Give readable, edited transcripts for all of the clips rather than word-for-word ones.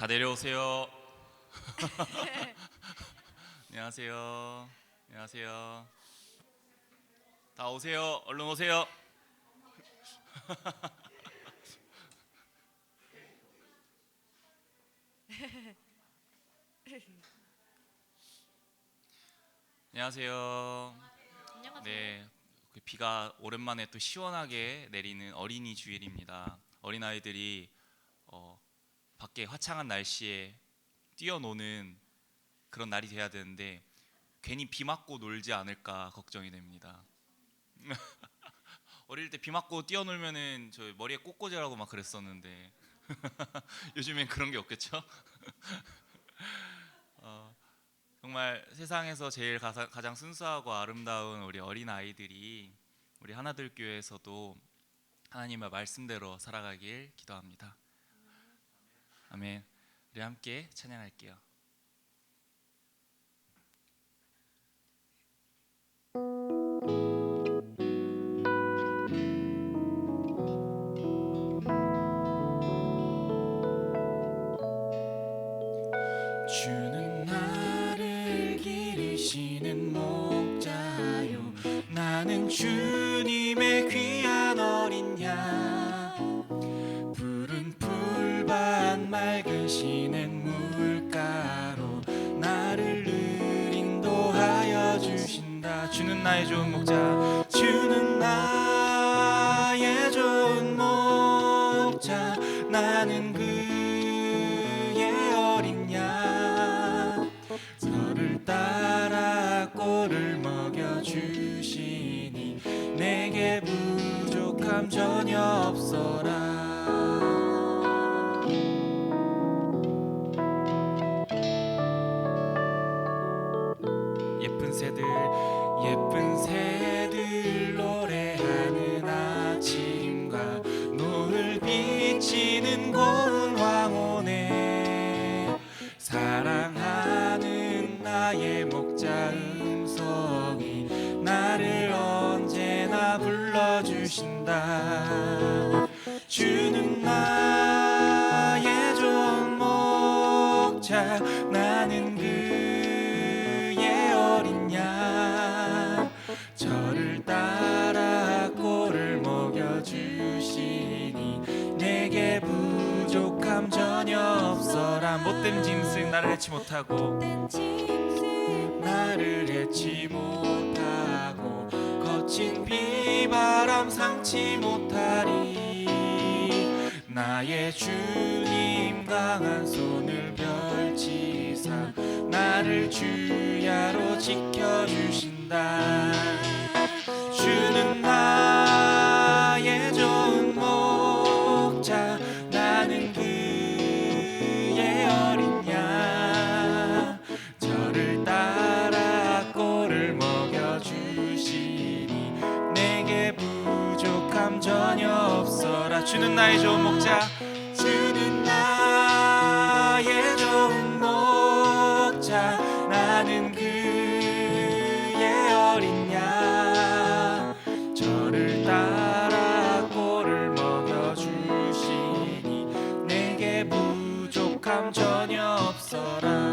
다 내려오세요. 안녕하세요. 안녕하세요. 다 오세요. 얼른 오세요. 안녕하세요. 안녕하세요. 네, 비가 오랜만에 또 시원하게 내리는 어린이 주일입니다. 어린아이들이 밖에 화창한 날씨에 뛰어노는 그런 날이 돼야 되는데 괜히 비 맞고 놀지 않을까 걱정이 됩니다. 어릴 때 비 맞고 뛰어놀면은 저 머리에 꽃꽂이라고 막 그랬었는데 요즘엔 그런 게 없겠죠? 어, 정말 세상에서 제일 가장 순수하고 아름다운 우리 어린 아이들이 우리 하나들교회에서도 하나님의 말씀대로 살아가길 기도합니다. 아멘. 우리 함께 찬양할게요. 주는 나를 기르시는 목자요, 나는 주님의 귀한 어린 양. 푸른 풀밭 맑은 시냇 물가로 나를 늘 인도하여 주신다. 주는 나의 좋은 목자, 주는 나의 좋은 목자, 나는 그의 어린 양. 저를 따라 꼴을 먹여주시니 내게 부족함 전혀 없어라. 예쁜 새들 노래하는 아침과 노을 비치는 고운 황혼에 사랑하는 나의 목자 음성이 나를 언제나 불러주신다. 주는 나의 좋은 목자, 나는 그의 어린 양. 저를 따라 꼴을 먹여주시니 내게 부족함 전혀 없어라. 못된 짐승 나를 해치 못하고 거친 비바람 상치 못하리. 나의 주님 강한 손을 펼치사 나를 주야로 지켜주신다. 주는 나의 좋은 목자, 나는 그의 어린 양. 저를 따라 꼴을 먹여주시니 내게 부족함 전혀 없어라. 주는 나의 좋은 목자, 주는 나의 좋은 목자, 나는 그의 어린 양. 저를 따라 꼴을 먹여주시니 내게 부족함 전혀 없어라.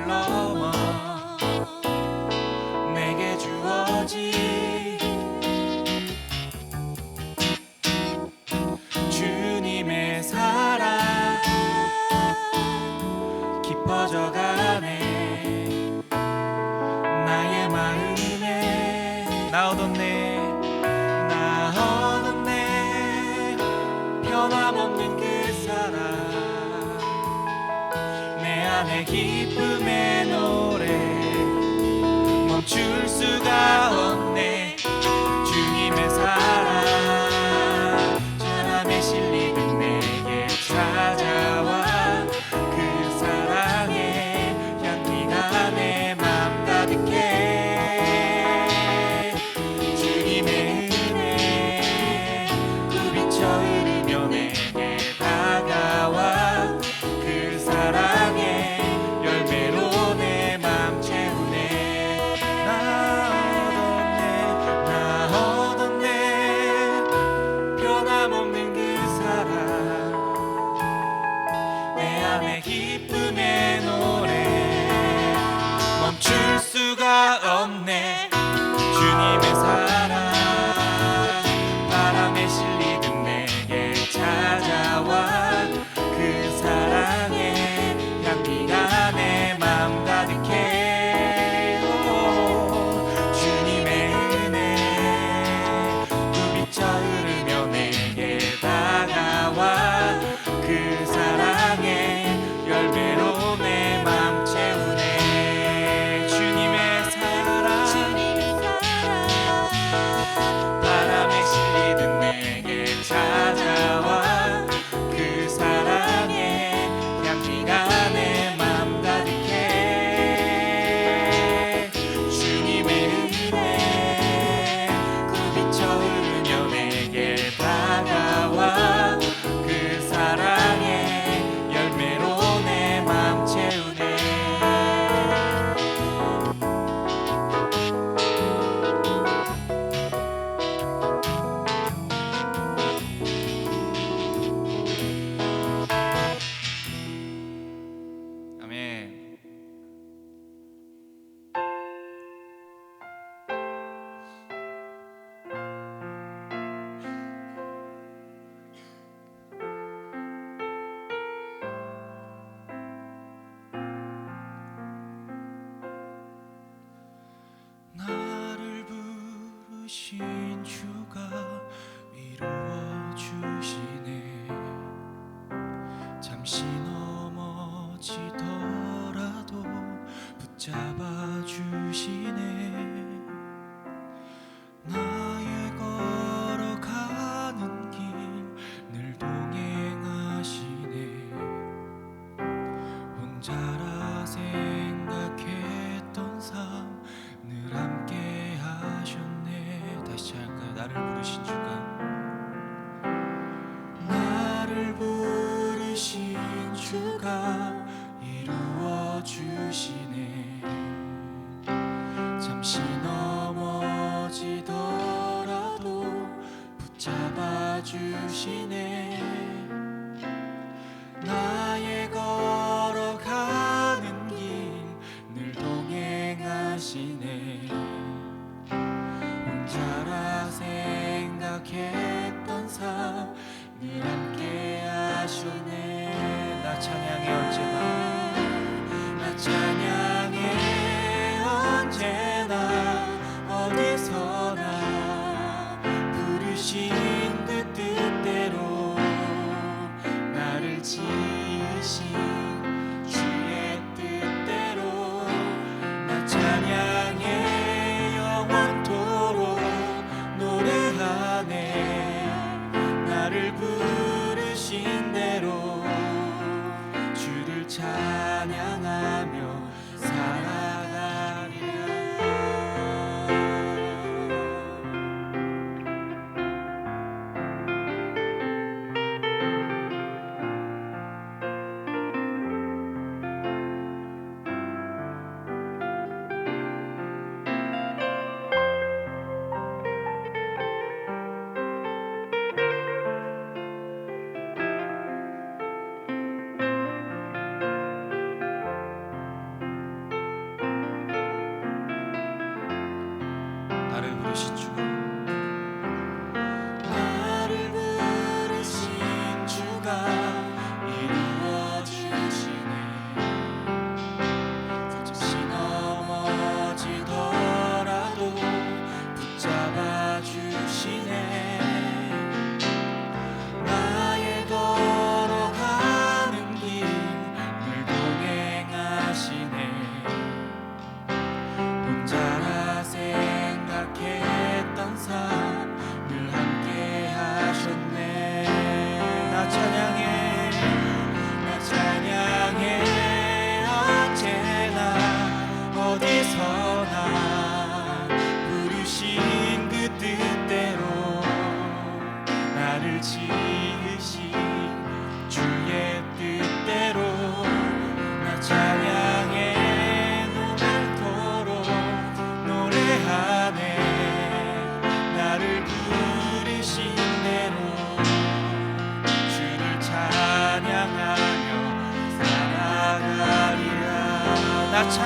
넘어 내게 주어진 주님의 사랑 깊어져가네. 나의 마음에 나 얻었네, 나 얻었네. 변함없는 그 사랑, 내 안에 기쁨의 노래 멈출 수가 없네. 주님의 사랑 바람에 실리듯 내게 찾아와. 그 사랑의 향기가 내 맘 가득해. 주님의 은혜 부비쳐 흐르며 내게 다가와. 그 사랑의 열매로 내 맘 채우네. 나 얻었네 변함없는 그 사랑, 내 안에 기쁨의 노래 멈출 수가 없네. 주님의 사랑 바람에 실리듯 내게 찾아와. 그 사랑의 향기가 내 맘 가득해. 주님의 은혜 부비쳐 흐르며 내게 다가와. 그 사랑의 열매로 내 맘 채우네. 주님의 사랑 바람에 실리듯 내게 찾아와. 그 사랑의 향기가 내 맘 가득해. 주님의 은혜 부비쳐 흐르며 내게 다가와. 그 사랑의 열매로 내 맘 채우네. 아멘. 나를 부르신 주가 이루어 주시네. 잠시 넘어지더라도 붙잡아 주시네. 나의 걸어가는 길 늘 동행하시네. 혼자라 생각했던 삶 늘 함께 하셨네. 다시 할까요? 나를 부르신 주가, 나를 부르신 주가 이루어 주시네. 잠시 넘어지더라도 붙잡아 주시네. 나의 걸어가는 길 늘 동행하시네. 혼자라 생각했던 삶 늘 함께 하시네. 나 찬양해 언제나, 나 찬양해 언제나 어디서나. 부르신 그 뜻대로 나를 지으신 주의 뜻대로 나 찬양해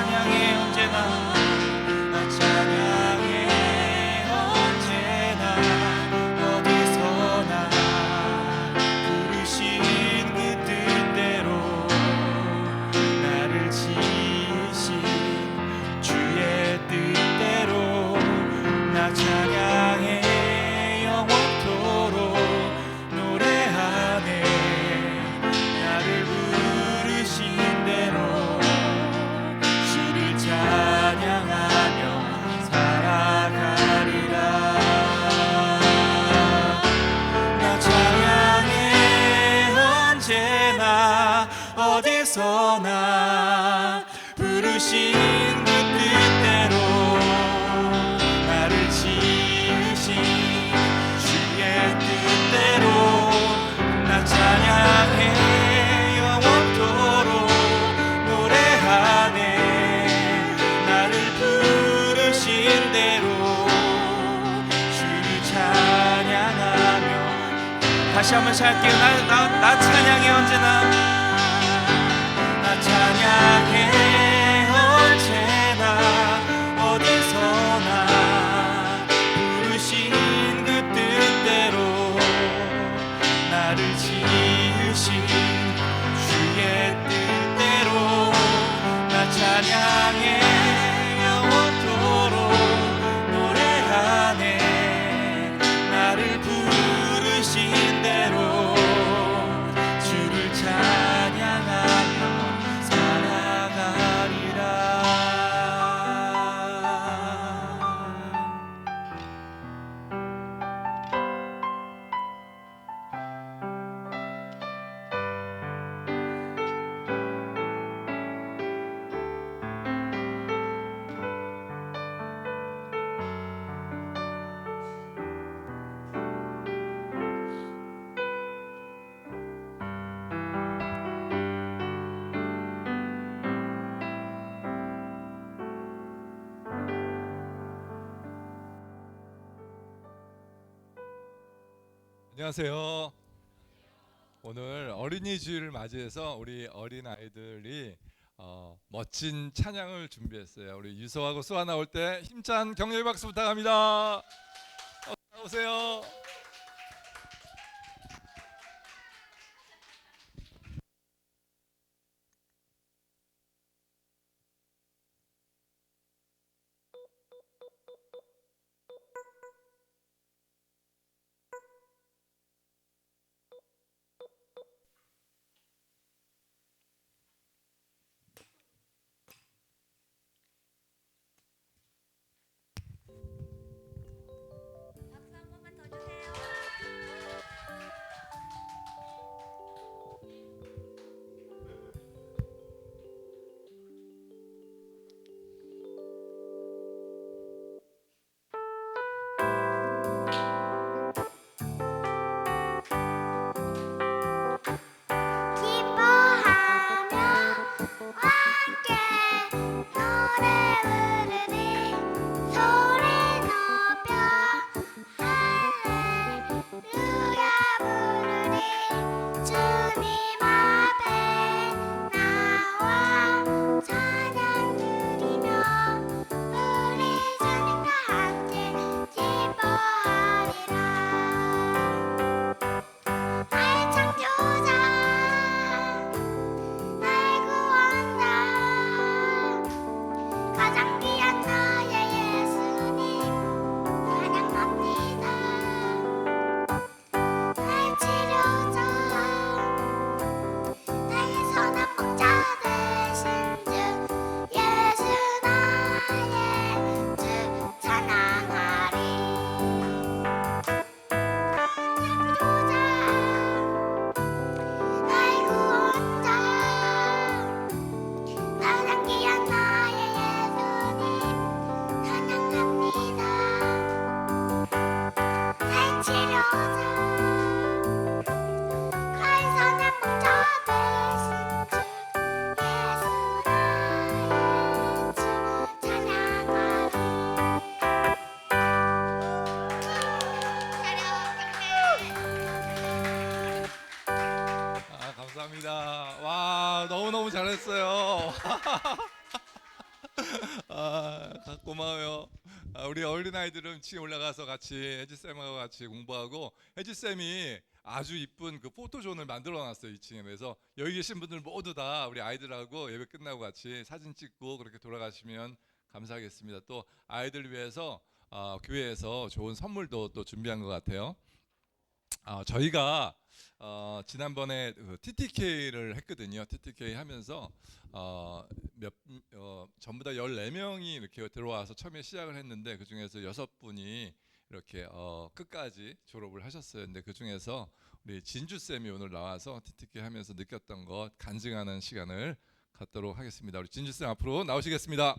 찬양해 언제나 나 찬양해 언제나 어디서나 부르신 그 뜻대로 나를 지으신 주의 뜻대로 나 찬양해 영원토록 노래하네 나를 부르신 대로 주를 찬양하며 살아가리라 나 찬양해 언제나 어디서나 부르신 그 뜻대로 나를 지으신 주의 뜻대로 나 찬양해 영원토록 노래하네 나를 부르신 대로 주를 찬양하며 다시 한번 할게요. 나 찬양해 언제나 나 찬양해 언제나 어디서나 부르신 그 뜻대로 나를 지으신 주의 뜻대로 나 찬양해 영원토록 노래하네 나를 부르신 대로 주를 찬양하며 살아가리라 안녕하세요. 오늘 어린이 주일을 맞이해서 우리 어린 아이들이 멋진 찬양을 준비했어요. 우리 유서하고 수아 나올 때 힘찬 격려의 박수 부탁합니다. 나오세요. 박수 한 번만 더 주세요. 기뻐하며 함께 노래 부르리 소리 높여 할렐루야 부르리 주님 앞에 나와 찬양 드리며 우리 주님과 함께 기뻐하리라 나의 창조자 나의 구원자 가장 귀한 나의 예수님 찬양합니다 나의 치료자 나의 선한 목자 되신 주 예수 나의 주 찬양하리 창조자 나의 구원자 가장 귀한 나의 예수님 찬양합니다 나의 치료자 나의 선한 목자 되신 주 예수 나의 주 찬양하리 감사합니다. 와, 너무너무 잘했어요. 고마워요. 우리 어린 아이들은 층에 올라가서 같이 혜지 쌤하고 같이 공부하고 혜지 쌤이 아주 이쁜 그 포토존을 만들어 놨어요 2층에. 그래서 여기 계신 분들 모두 다 우리 아이들하고 예배 끝나고 같이 사진 찍고 그렇게 돌아가시면 감사하겠습니다. 또 아이들 위해서 교회에서 좋은 선물도 또 준비한 것 같아요. 저희가 지난번에 그 TTK를 했거든요. TTK 하면서 전부 다 14명이 이렇게 들어와서 처음에 시작을 했는데 그 중에서 6분이 이렇게 끝까지 졸업을 하셨어요. 근데 그 중에서 우리 진주 쌤이 오늘 나와서 TTK 하면서 느꼈던 것 간증하는 시간을 갖도록 하겠습니다. 우리 진주 쌤 앞으로 나오시겠습니다.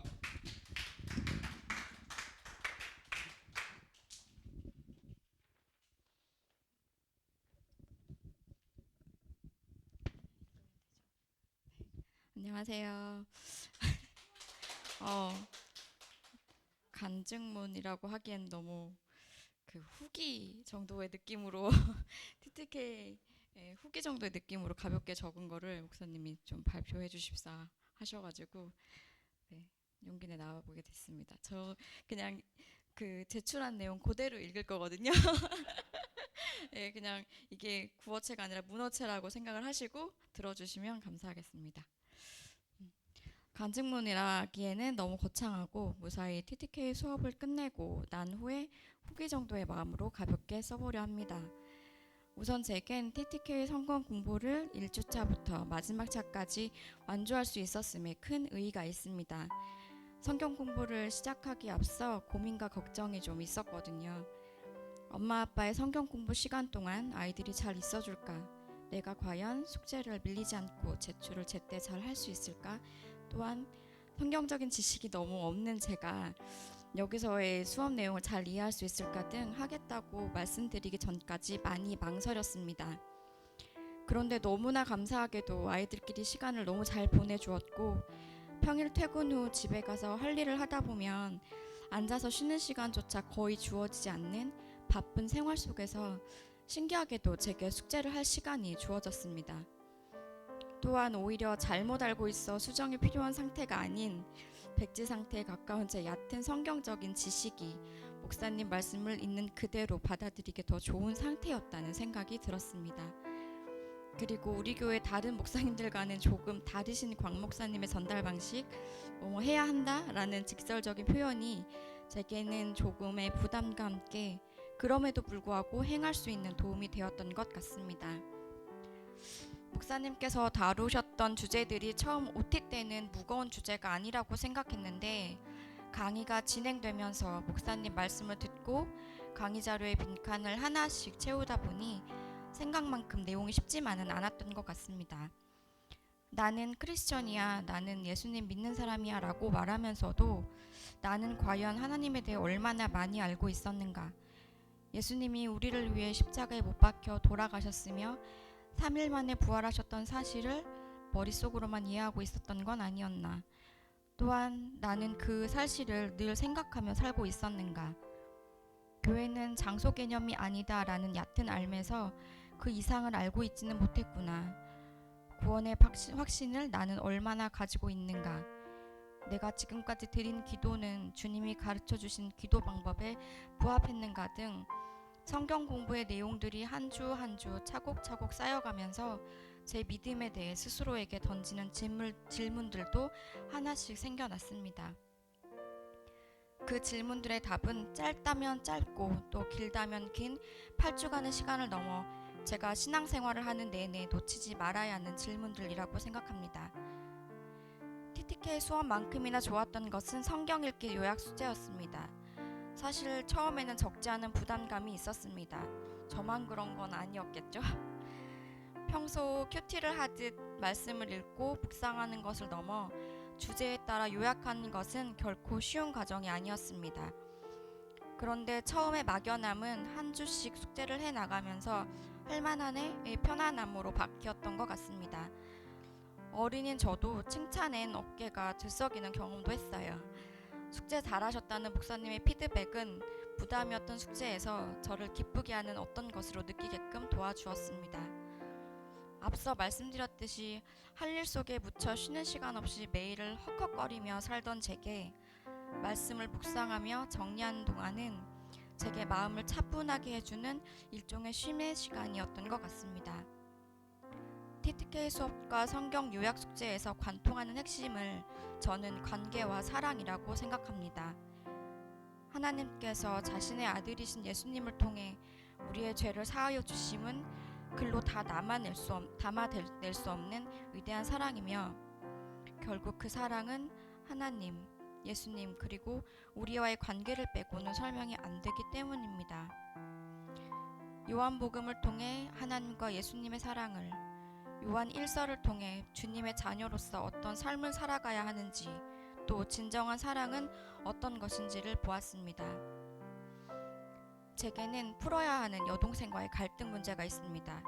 안녕하세요. 간증문이라고 하기엔 너무 그 후기 정도의 느낌으로 TTK 후기 정도의 느낌으로 가볍게 적은 거를 목사님이 좀 발표해 주십사 하셔가지고 네, 용기 내 나와보게 됐습니다. 저 그냥 그 제출한 내용 그대로 읽을 거거든요. 네, 그냥 이게 구어체가 아니라 문어체라고 생각을 하시고 들어주시면 감사하겠습니다. 간증문이라기에는 너무 거창하고 무사히 TTK 수업을 끝내고 난 후에 후기 정도의 마음으로 가볍게 써보려 합니다. 우선 제겐 TTK 성경 공부를 1주차부터 마지막 차까지 완주할 수 있었음에 큰 의의가 있습니다. 성경 공부를 시작하기 앞서 고민과 걱정이 좀 있었거든요. 엄마 아빠의 성경 공부 시간 동안 아이들이 잘 있어줄까? 내가 과연 숙제를 밀리지 않고 제출을 제때 잘 할 수 있을까? 또한 성경적인 지식이 너무 없는 제가 여기서의 수업 내용을 잘 이해할 수 있을까 등 하겠다고 말씀드리기 전까지 많이 망설였습니다. 그런데 너무나 감사하게도 아이들끼리 시간을 너무 잘 보내주었고 평일 퇴근 후 집에 가서 할 일을 하다 보면 앉아서 쉬는 시간조차 거의 주어지지 않는 바쁜 생활 속에서 신기하게도 제게 숙제를 할 시간이 주어졌습니다. 또한 오히려 잘못 알고 있어 수정이 필요한 상태가 아닌 백지 상태에 가까운 제 얕은 성경적인 지식이 목사님 말씀을 있는 그대로 받아들이기 더 좋은 상태였다는 생각이 들었습니다. 그리고 우리 교회 다른 목사님들과는 조금 다르신 광 목사님의 전달 방식, 해야 한다라는 직설적인 표현이 제게는 조금의 부담과 함께 그럼에도 불구하고 행할 수 있는 도움이 되었던 것 같습니다. 목사님께서 다루셨던 주제들이 처음 OT 때는 무거운 주제가 아니라고 생각했는데 강의가 진행되면서 목사님 말씀을 듣고 강의 자료의 빈칸을 하나씩 채우다 보니 생각만큼 내용이 쉽지만은 않았던 것 같습니다. 나는 크리스천이야, 나는 예수님 믿는 사람이야 라고 말하면서도 나는 과연 하나님에 대해 얼마나 많이 알고 있었는가? 예수님이 우리를 위해 십자가에 못 박혀 돌아가셨으며 3일 만에 부활하셨던 사실을 머릿속으로만 이해하고 있었던 건 아니었나? 또한 나는 그 사실을 늘 생각하며 살고 있었는가? 교회는 장소 개념이 아니다 라는 얕은 알매서 그 이상을 알고 있지는 못했구나. 구원의 확신을 나는 얼마나 가지고 있는가? 내가 지금까지 드린 기도는 주님이 가르쳐 주신 기도 방법에 부합했는가 등 성경 공부의 내용들이 한 주 한 주 차곡차곡 쌓여가면서 제 믿음에 대해 스스로에게 던지는 질문들도 하나씩 생겨났습니다. 그 질문들의 답은 짧다면 짧고 또 길다면 긴 8주간의 시간을 넘어 제가 신앙생활을 하는 내내 놓치지 말아야 하는 질문들이라고 생각합니다. TTK 수업만큼이나 좋았던 것은 성경 읽기 요약 숙제였습니다. 사실 처음에는 적지 않은 부담감이 있었습니다. 저만 그런 건 아니었겠죠? 평소 큐티를 하듯 말씀을 읽고 묵상하는 것을 넘어 주제에 따라 요약하는 것은 결코 쉬운 과정이 아니었습니다. 그런데 처음에 막연함은 한 주씩 숙제를 해나가면서 할만함의 편안함으로 바뀌었던 것 같습니다. 어린인 저도 칭찬엔 어깨가 들썩이는 경험도 했어요. 숙제 잘하셨다는 목사님의 피드백은 부담이었던 숙제에서 저를 기쁘게 하는 어떤 것으로 느끼게끔 도와주었습니다. 앞서 말씀드렸듯이 할 일 속에 묻혀 쉬는 시간 없이 매일을 헉헉거리며 살던 제게 말씀을 묵상하며 정리하는 동안은 제게 마음을 차분하게 해주는 일종의 쉼의 시간이었던 것 같습니다. TTK 수업과 성경 요약 숙제에서 관통하는 핵심을 저는 관계와 사랑이라고 생각합니다. 하나님께서 자신의 아들이신 예수님을 통해 우리의 죄를 사하여 주심은 글로 다 담아낼 수 없는 위대한 사랑이며, 결국 그 사랑은 하나님, 예수님 그리고 우리와의 관계를 빼고는 설명이 안 되기 때문입니다. 요한복음을 통해 하나님과 예수님의 사랑을, 요한 1서를 통해 주님의 자녀로서 어떤 삶을 살아가야 하는지, 또 진정한 사랑은 어떤 것인지를 보았습니다. 제게는 풀어야 하는 여동생과의 갈등 문제가 있습니다.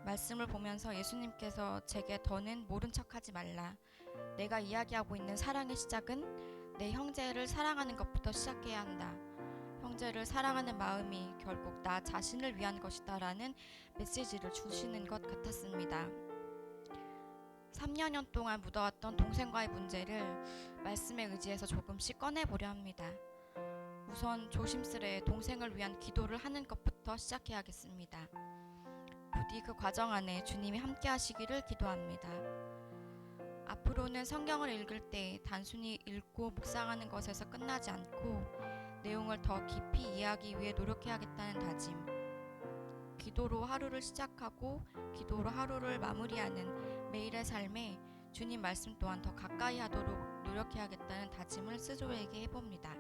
말씀을 보면서 예수님께서 제게 더는 모른 척하지 말라, 내가 이야기하고 있는 사랑의 시작은 내 형제를 사랑하는 것부터 시작해야 한다, 형제를 사랑하는 마음이 결국 나 자신을 위한 것이다 라는 메시지를 주시는 것 같았습니다. 3년 동안 묻어왔던 동생과의 문제를 말씀에 의지해서 조금씩 꺼내보려 합니다. 우선 조심스레 동생을 위한 기도를 하는 것부터 시작해야겠습니다. 부디 그 과정 안에 주님이 함께 하시기를 기도합니다. 앞으로는 성경을 읽을 때 단순히 읽고 묵상하는 것에서 끝나지 않고 내용을 더 깊이 이해하기 위해 노력해야겠다는 다짐, 기도로 하루를 시작하고 기도로 하루를 마무리하는 매일의 삶에 주님 말씀 또한 더 가까이 하도록 노력해야겠다는 다짐을 스스로에게 해봅니다.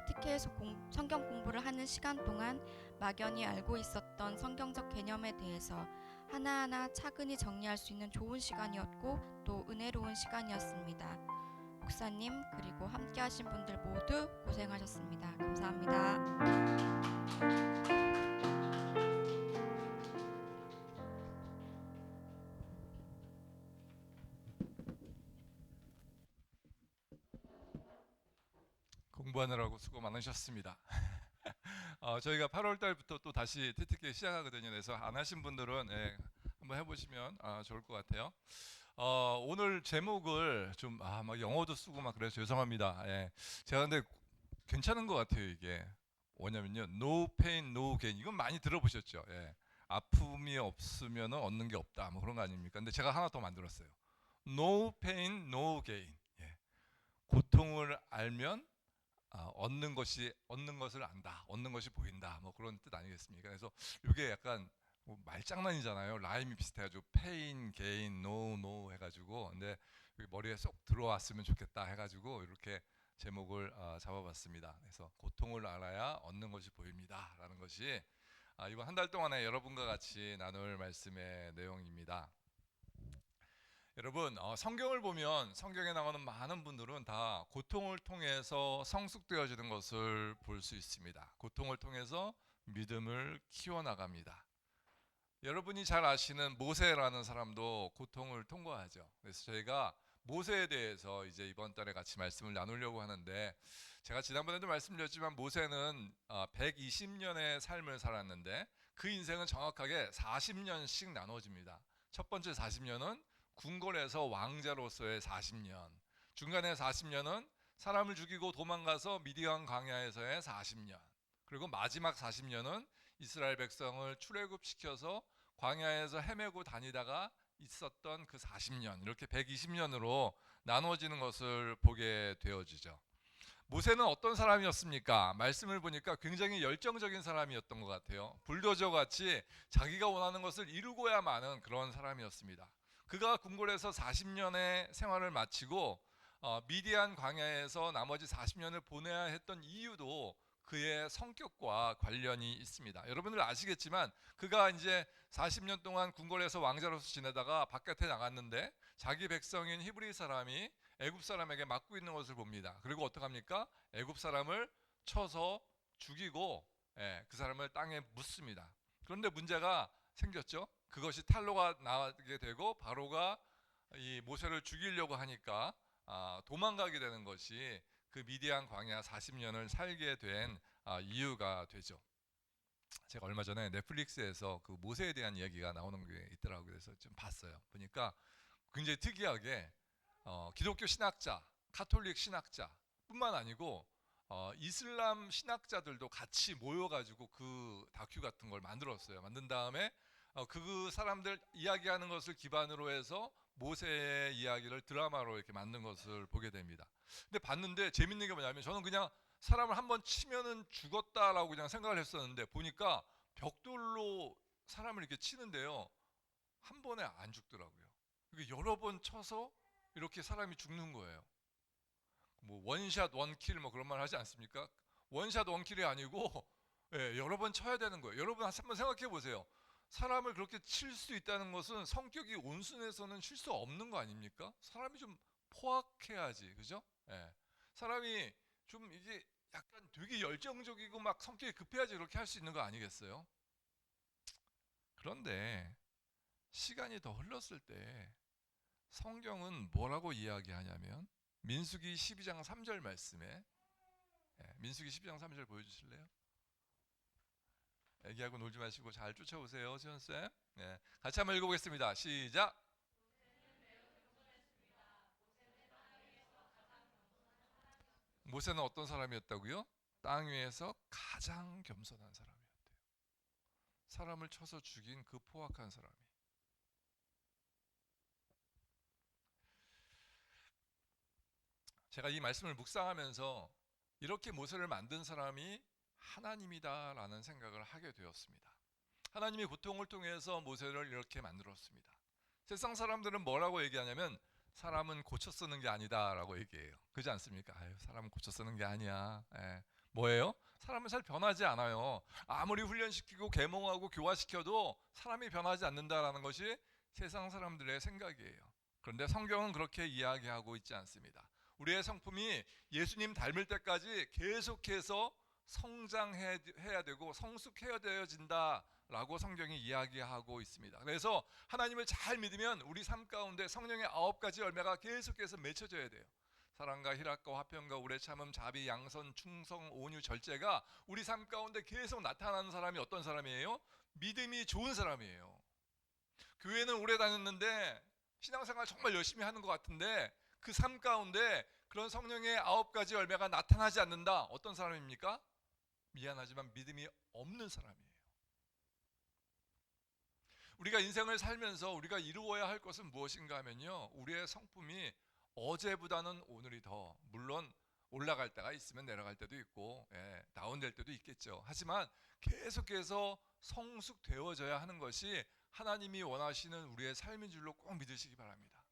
TTK에서 성경 공부를 하는 시간 동안 막연히 알고 있었던 성경적 개념에 대해서 하나하나 차근히 정리할 수 있는 좋은 시간이었고 또 은혜로운 시간이었습니다. 목사님 그리고 함께 하신 분들 모두 고생하셨습니다. 감사합니다. 공부하느라고 수고 많으셨습니다. 저희가 8월 달부터 또 다시 TTK 시작하거든요. 그래서 안 하신 분들은 한번 해보시면 좋을 것 같아요. 오늘 제목을 좀 막 영어도 쓰고 막 그래서 죄송합니다. 제가 근데 괜찮은 것 같아요. 이게 뭐냐면요, No pain, no gain. 이건 많이 들어보셨죠? 아픔이 없으면 얻는 게 없다, 뭐 그런 거 아닙니까? 근데 제가 하나 더 만들었어요. No pain, no gain. 고통을 알면 얻는 것을 안다, 얻는 것이 보인다, 뭐 그런 뜻 아니겠습니까? 그래서 이게 약간 뭐 말장난이잖아요. 라임이 비슷해가지고 pain, gain, no 해가지고, 근데 머리에 쏙 들어왔으면 좋겠다 해가지고 이렇게 제목을 잡아봤습니다. 그래서 고통을 알아야 얻는 것이 보입니다라는 것이 이번 한 달 동안에 여러분과 같이 나눌 말씀의 내용입니다. 여러분, 성경을 보면 성경에 나오는 많은 분들은 다 고통을 통해서 성숙되어지는 것을 볼 수 있습니다. 고통을 통해서 믿음을 키워나갑니다. 여러분이 잘 아시는 모세라는 사람도 고통을 통과하죠. 그래서 저희가 모세에 대해서 이제 이번 달에 같이 말씀을 나누려고 하는데, 제가 지난번에도 말씀드렸지만 모세는 120년의 삶을 살았는데 그 인생은 정확하게 40년씩 나눠집니다. 첫 번째 40년은 궁궐에서 왕자로서의 40년, 중간에 40년은 사람을 죽이고 도망가서 미디안 광야에서의 40년, 그리고 마지막 40년은 이스라엘 백성을 출애굽시켜서 광야에서 헤매고 다니다가 있었던 그 40년, 이렇게 120년으로 나눠지는 것을 보게 되어지죠. 모세는 어떤 사람이었습니까? 말씀을 보니까 굉장히 열정적인 사람이었던 것 같아요. 불도저 같이 자기가 원하는 것을 이루고야 마는 그런 사람이었습니다. 그가 궁궐에서 40년의 생활을 마치고 미디안 광야에서 나머지 40년을 보내야 했던 이유도 그의 성격과 관련이 있습니다. 여러분들 아시겠지만 그가 이제 40년 동안 궁궐에서 왕자로서 지내다가 바깥에 나갔는데 자기 백성인 히브리 사람이 애굽 사람에게 맞고 있는 것을 봅니다. 그리고 어떡합니까? 애굽 사람을 쳐서 죽이고 그 사람을 땅에 묻습니다. 그런데 문제가 생겼죠. 그것이 탄로가 나게 되고 바로가 이 모세를 죽이려고 하니까 도망가게 되는 것이 그 미디안 광야 40년을 살게 된 이유가 되죠. 제가 얼마 전에 넷플릭스에서 그 모세에 대한 이야기가 나오는 게 있더라고요. 그래서 좀 봤어요. 보니까 굉장히 특이하게 기독교 신학자 가톨릭 신학자뿐만 아니고 이슬람 신학자들도 같이 모여가지고 그 다큐 같은 걸 만들었어요. 만든 다음에 그 사람들 이야기하는 것을 기반으로 해서 모세의 이야기를 드라마로 이렇게 만든 것을 보게 됩니다. 근데 봤는데 재밌는 게 뭐냐면 저는 그냥 사람을 한번 치면은 죽었다라고 그냥 생각을 했었는데 보니까 벽돌로 사람을 이렇게 치는데요. 한 번에 안 죽더라고요. 이게 여러 번 쳐서 이렇게 사람이 죽는 거예요. 뭐 원샷 원킬 뭐 그런 말 하지 않습니까? 원샷 원킬이 아니고 여러 번 쳐야 되는 거예요. 여러분 한번 생각해 보세요. 사람을 그렇게 칠 수 있다는 것은 성격이 온순해서는 칠 수 없는 거 아닙니까? 사람이 좀 포악해야지, 그죠? 사람이 좀 이게 약간 되게 열정적이고 막 성격이 급해야지 그렇게 할 수 있는 거 아니겠어요? 그런데 시간이 더 흘렀을 때 성경은 뭐라고 이야기하냐면 민수기 12장 3절 말씀에 민수기 12장 3절 보여주실래요? 애기하고 놀지 마시고 잘 쫓아오세요, 지원쌤. 같이 한번 읽어보겠습니다. 시작. 모세는 어떤 사람이었다고요? 땅 위에서 가장 겸손한 사람이었대요. 사람을 쳐서 죽인 그 포악한 사람이. 제가 이 말씀을 묵상하면서 이렇게 모세를 만든 사람이 하나님이다라는 생각을 하게 되었습니다. 하나님이 고통을 통해서 모세를 이렇게 만들었습니다. 세상 사람들은 뭐라고 얘기하냐면 사람은 고쳐 쓰는 게 아니다라고 얘기해요. 그렇지 않습니까? 사람은 고쳐 쓰는 게 아니야. 뭐예요? 사람은 잘 변하지 않아요. 아무리 훈련시키고 계몽하고 교화시켜도 사람이 변하지 않는다라는 것이 세상 사람들의 생각이에요. 그런데 성경은 그렇게 이야기하고 있지 않습니다. 우리의 성품이 예수님 닮을 때까지 계속해서 성장해야 되고 성숙해져진다라고 성경이 이야기하고 있습니다. 그래서 하나님을 잘 믿으면 우리 삶 가운데 성령의 9가지 열매가 계속해서 맺혀져야 돼요. 사랑과 희락과 화평과 오래 참음 자비 양선 충성 온유 절제가 우리 삶 가운데 계속 나타나는 사람이 어떤 사람이에요? 믿음이 좋은 사람이에요. 교회는 오래 다녔는데 신앙생활 정말 열심히 하는 것 같은데 그 삶 가운데 그런 성령의 9가지 열매가 나타나지 않는다. 어떤 사람입니까? 미안하지만 믿음이 없는 사람이에요. 우리가 인생을 살면서 우리가 이루어야 할 것은 무엇인가 하면요, 우리의 성품이 어제보다는 오늘이 더, 물론 올라갈 때가 있으면 내려갈 때도 있고 다운될 때도 있겠죠. 하지만 계속해서 성숙되어져야 하는 것이 하나님이 원하시는 우리의 삶인 줄로 꼭 믿으시기 바랍니다.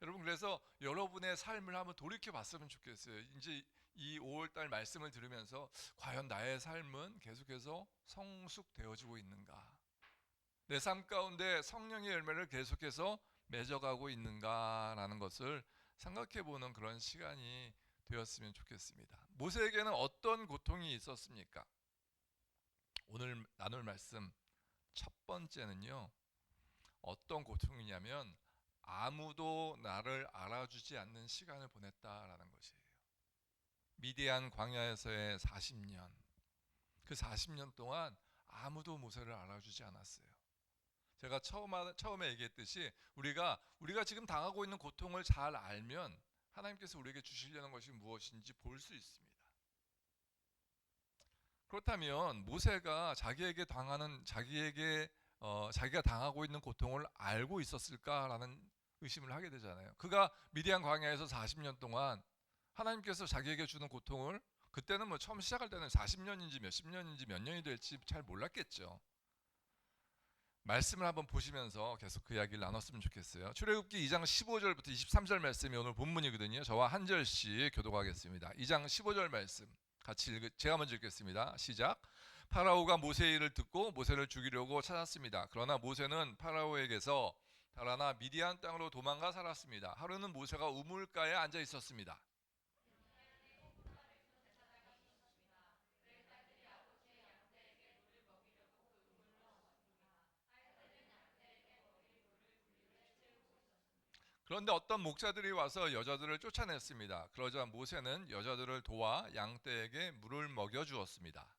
여러분, 그래서 여러분의 삶을 한번 돌이켜 봤으면 좋겠어요. 이제 이 5월달 말씀을 들으면서 과연 나의 삶은 계속해서 성숙되어지고 있는가? 내 삶 가운데 성령의 열매를 계속해서 맺어가고 있는가라는 것을 생각해 보는 그런 시간이 되었으면 좋겠습니다. 모세에게는 어떤 고통이 있었습니까? 오늘 나눌 말씀 첫 번째는요, 어떤 고통이냐면 아무도 나를 알아주지 않는 시간을 보냈다라는 것이에요. 미디안 광야에서의 40년, 그 40년 동안 아무도 모세를 알아주지 않았어요. 제가 처음에 얘기했듯이 우리가 지금 당하고 있는 고통을 잘 알면 하나님께서 우리에게 주시려는 것이 무엇인지 볼 수 있습니다. 그렇다면 모세가 자기가 당하고 있는 고통을 알고 있었을까라는 의심을 하게 되잖아요. 그가 미디안 광야에서 40년 동안 하나님께서 자기에게 주는 고통을, 그때는 뭐 처음 시작할 때는 40년인지 몇십 년인지 몇 년이 될지 잘 몰랐겠죠. 말씀을 한번 보시면서 계속 그 이야기를 나눴으면 좋겠어요. 출애굽기 2장 15절부터 23절 말씀이 오늘 본문이거든요. 저와 한 절씩 교독하겠습니다. 2장 15절 말씀 같이 제가 먼저 읽겠습니다. 시작. 파라오가 모세의 일을 듣고 모세를 죽이려고 찾았습니다. 그러나 모세는 파라오에게서 달아나 미디안 땅으로 도망가 살았습니다. 하루는 모세가 우물가에 앉아 있었습니다. 그런데 어떤 목자들이 와서 여자들을 쫓아냈습니다. 그러자 모세는 여자들을 도와 양떼에게 물을 먹여 주었습니다.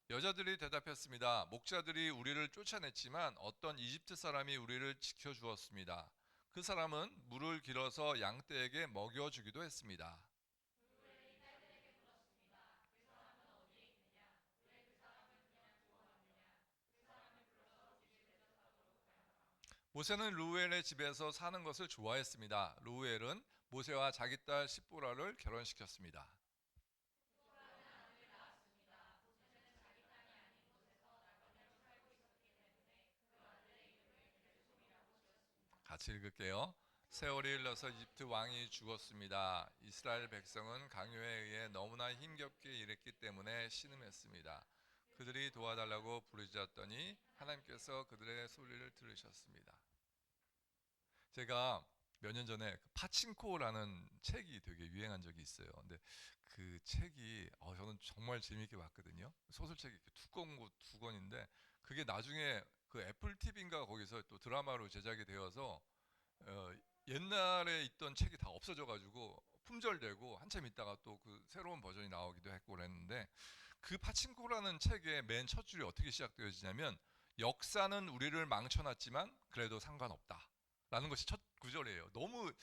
여자들이 대답했습니다. 목자들이 우리를 쫓아냈지만 어떤 이집트 사람이 우리를 지켜주었습니다. 그 사람은 물을 길어서 양떼에게 먹여주기도 했습니다. 모세는 루엘의 집에서 사는 것을 좋아했습니다. 루엘은 모세와 자기 딸 십보라를 결혼시켰습니다. 같이 읽을게요. 세월이 흘러서 이집트 왕이 죽었습니다. 이스라엘 백성은 강요에 의해 너무나 힘겹게 일했기 때문에 신음했습니다. 그들이 도와달라고 부르짖었더니 하나님께서 그들의 소리를 들으셨습니다. 제가 몇 년 전에 파친코라는 책이 되게 유행한 적이 있어요. 근데 그 책이 저는 정말 재미있게 봤거든요. 소설책이 이렇게 두꺼운 거 두 권인데 그게 나중에 그 애플 TV인가 거기서 또 드라마로 제작이 되어서 옛날에 있던 책이 다 없어져가지고 품절되고 한참 있다가 또 그 새로운 버전이 나오기도 했고 그랬는데 그 파친코라는 책의 맨 첫 줄이 어떻게 시작되어지냐면 역사는 우리를 망쳐놨지만 그래도 상관없다. 라는 것이 첫 구절이에요. 너무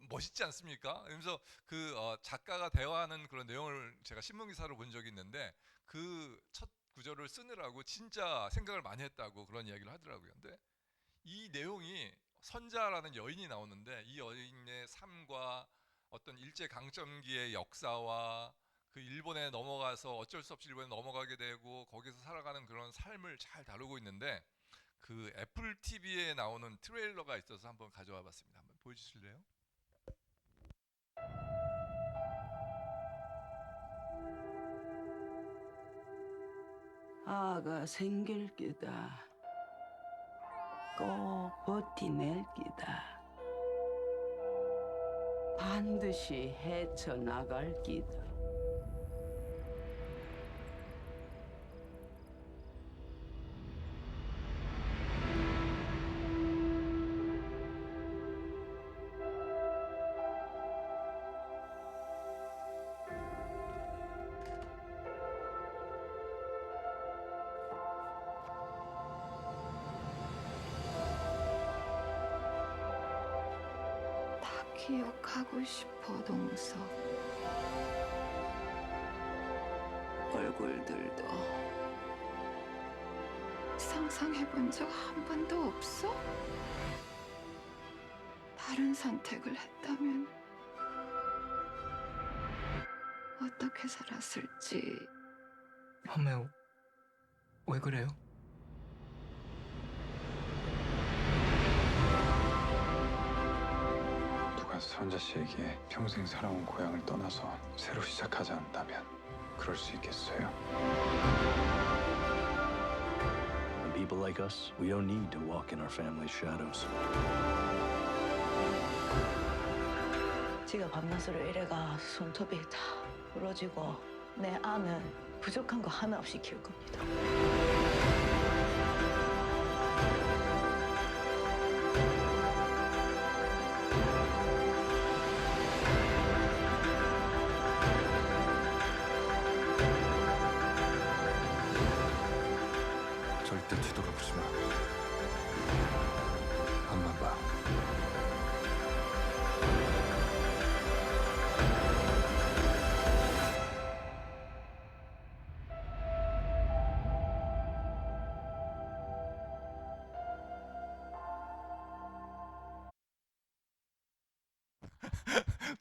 멋있지 않습니까? 그래서 그 작가가 대화하는 그런 내용을 제가 신문 기사로 본 적이 있는데 그 첫 구절을 쓰느라고 진짜 생각을 많이 했다고 그런 이야기를 하더라고요. 근데 이 내용이 선자라는 여인이 나오는데 이 여인의 삶과 어떤 일제 강점기의 역사와 그 일본에 넘어가서 어쩔 수 없이 일본에 넘어가게 되고 거기서 살아가는 그런 삶을 잘 다루고 있는데 그 애플 TV에 나오는 트레일러가 있어서 한번 가져와 봤습니다. 한번 보여주실래요? 아가 생길 기다. 꼭 버티낼 기다. 반드시 헤쳐나갈 기다. 다 기억하고 싶어, 동서. 얼굴들도 상상해본 적 한 번도 없어? 다른 선택을 했다면 어떻게 살았을지. 엄마, 왜 그래요? 누가 선자 씨에게 평생 살아온 고향을 떠나서 새로 시작하자 한다면 그럴 수 있겠어요? And people like us, we don't need to walk in our family's shadows. 지가 밤낮으로 일해가 손톱이 다 부러지고 내 아는 부족한 거 하나 없이 키울 겁니다. 절대 뒤돌아보지 마. 앞만 봐.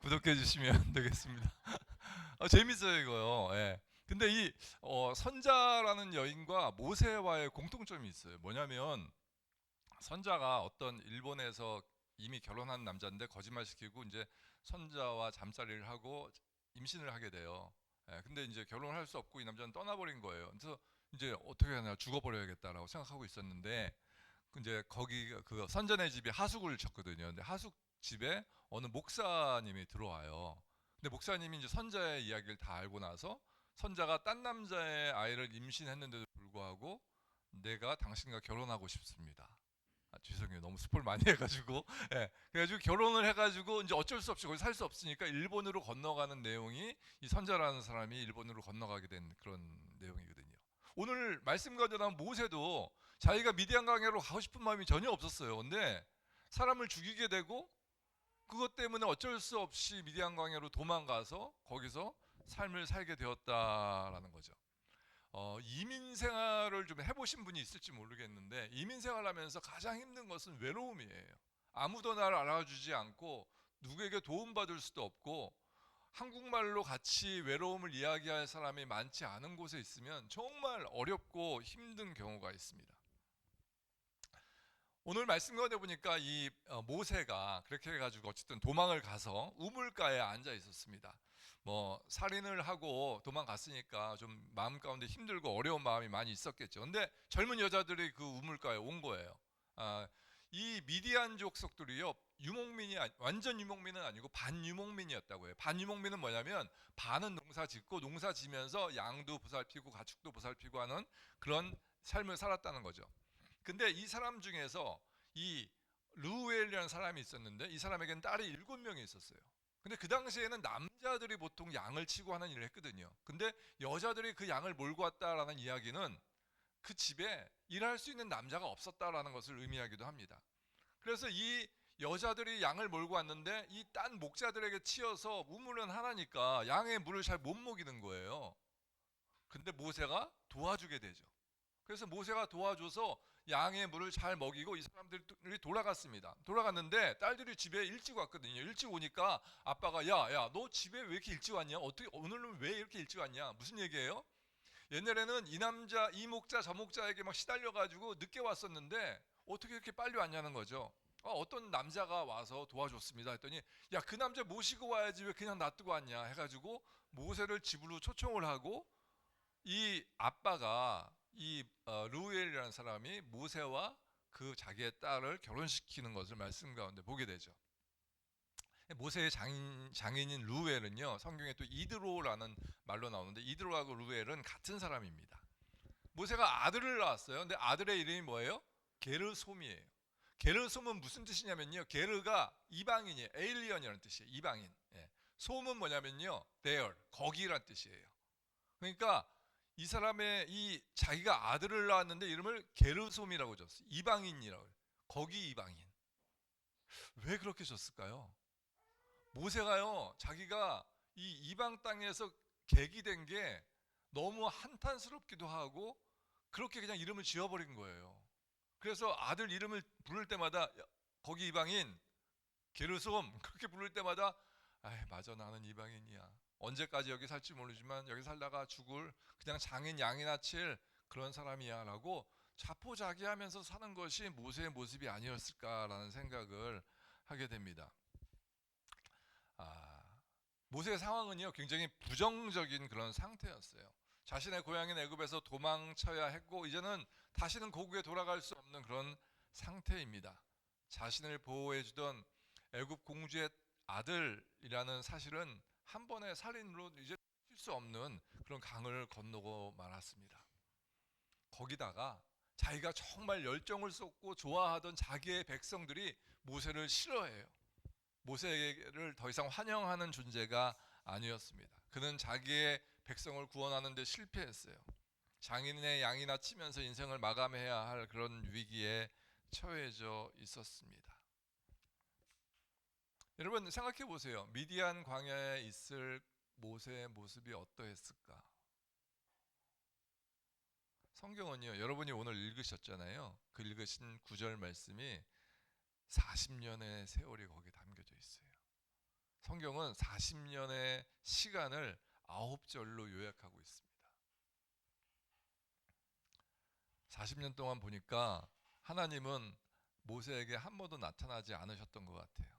구독해 주시면 되겠습니다. 재밌어요 이거요. 예. 근데 이 선자라는 여인과 모세와의 공통점이 있어요. 뭐냐면 선자가 어떤 일본에서 이미 결혼한 남자인데 거짓말시키고 이제 선자와 잠자리를 하고 임신을 하게 돼요. 예. 근데 이제 결혼을 할 수 없고 이 남자는 떠나버린 거예요. 그래서 이제 어떻게 하나 죽어버려야겠다라고 생각하고 있었는데 이제 거기 그 선자네 집이 하숙을 쳤거든요. 근데 하숙 집에 어느 목사님이 들어와요. 근데 목사님이 이제 선자의 이야기를 다 알고 나서 선자가 딴 남자의 아이를 임신했는데도 불구하고 내가 당신과 결혼하고 싶습니다. 죄송해요. 너무 스포를 많이 해가지고. 예. 그래가지고 결혼을 해가지고 이제 어쩔 수 없이 거기 살 수 없으니까 일본으로 건너가는 내용이 이 선자라는 사람이 일본으로 건너가게 된 그런 내용이거든요. 오늘 말씀 가운데 나온 모세도 자기가 미디안 광야로 가고 싶은 마음이 전혀 없었어요. 근데 사람을 죽이게 되고 그것 때문에 어쩔 수 없이 미디안 광야로 도망가서 거기서 삶을 살게 되었다라는 거죠. 이민 생활을 좀 해보신 분이 있을지 모르겠는데 이민 생활하면서 가장 힘든 것은 외로움이에요. 아무도 나를 알아주지 않고 누구에게 도움받을 수도 없고 한국말로 같이 외로움을 이야기할 사람이 많지 않은 곳에 있으면 정말 어렵고 힘든 경우가 있습니다. 오늘 말씀 가운데 보니까 이 모세가 그렇게 해가지고 어쨌든 도망을 가서 우물가에 앉아 있었습니다. 뭐 살인을 하고 도망갔으니까 좀 마음 가운데 힘들고 어려운 마음이 많이 있었겠죠. 근데 젊은 여자들이 그 우물가에 온 거예요. 이 미디안 족속들이요, 유목민이 완전 유목민은 아니고 반유목민이었다고 해요. 반유목민은 뭐냐면 반은 농사 짓고 농사 지면서 양도 보살피고 가축도 보살피고 하는 그런 삶을 살았다는 거죠. 근데 이 사람 중에서 이 르우엘이라는 사람이 있었는데 이 사람에게는 딸이 7명이 있었어요. 근데 그 당시에는 남자들이 보통 양을 치고 하는 일을 했거든요. 근데 여자들이 그 양을 몰고 왔다라는 이야기는 그 집에 일할 수 있는 남자가 없었다라는 것을 의미하기도 합니다. 그래서 이 여자들이 양을 몰고 왔는데 이 딴 목자들에게 치여서 우물은 하나니까 양의 물을 잘 못 먹이는 거예요. 근데 모세가 도와주게 되죠. 그래서 모세가 도와줘서 양의 물을 잘 먹이고 이 사람들이 돌아갔습니다. 돌아갔는데 딸들이 집에 일찍 왔거든요. 일찍 오니까 아빠가 야, 너 집에 왜 이렇게 일찍 왔냐? 어떻게 오늘은 왜 이렇게 일찍 왔냐? 무슨 얘기예요? 옛날에는 이 남자 이 목자 저 목자에게 막 시달려 가지고 늦게 왔었는데 어떻게 이렇게 빨리 왔냐는 거죠. 어떤 남자가 와서 도와줬습니다 했더니 야, 그 남자 모시고 와야지 왜 그냥 놔두고 왔냐 해가지고 모세를 집으로 초청을 하고 이 아빠가 이 르우엘이라는 사람이 모세와 그 자기의 딸을 결혼시키는 것을 말씀 가운데 보게 되죠. 모세의 장인인 르우엘은요, 성경에 또 이드로라는 말로 나오는데 이드로하고 르우엘은 같은 사람입니다. 모세가 아들을 낳았어요. 근데 아들의 이름이 뭐예요? 게르솜이에요. 게르솜은 무슨 뜻이냐면요, 게르가 이방인이에요. 에일리언이라는 뜻이에요. 이방인. 솜은 뭐냐면요, there, 거기란 뜻이에요. 그러니까 이 사람의 이 자기가 아들을 낳았는데 이름을 게르솜이라고 줬어요. 이방인이라고. 거기 이방인. 왜 그렇게 줬을까요? 모세가요, 자기가 이 이방 땅에서 계기된 게 너무 한탄스럽기도 하고 그렇게 그냥 이름을 지어버린 거예요. 그래서 아들 이름을 부를 때마다 거기 이방인, 게르솜 그렇게 부를 때마다 맞아, 나는 이방인이야. 언제까지 여기 살지 모르지만 여기 살다가 죽을 그냥 장인 양이나 칠 그런 사람이야 라고 자포자기하면서 사는 것이 모세의 모습이 아니었을까라는 생각을 하게 됩니다. 모세의 상황은요, 굉장히 부정적인 그런 상태였어요. 자신의 고향인 애굽에서 도망쳐야 했고 이제는 다시는 고국에 돌아갈 수 없는 그런 상태입니다. 자신을 보호해 주던 애굽 공주의 아들이라는 사실은 한 번의 살인으로 이제 칠 수 없는 그런 강을 건너고 말았습니다. 거기다가 자기가 정말 열정을 쏟고 좋아하던 자기의 백성들이 모세를 싫어해요. 모세를 더 이상 환영하는 존재가 아니었습니다. 그는 자기의 백성을 구원하는 데 실패했어요. 장인의 양이나 치면서 인생을 마감해야 할 그런 위기에 처해져 있었습니다. 여러분 생각해 보세요. 미디안 광야에 있을 모세의 모습이 어떠했을까? 성경은요, 여러분이 오늘 읽으셨잖아요. 그 읽으신 9절 말씀이 40년의 세월이 거기에 담겨져 있어요. 성경은 40년의 시간을 9절로 요약하고 있습니다. 40년 동안 보니까 하나님은 모세에게 한 번도 나타나지 않으셨던 것 같아요.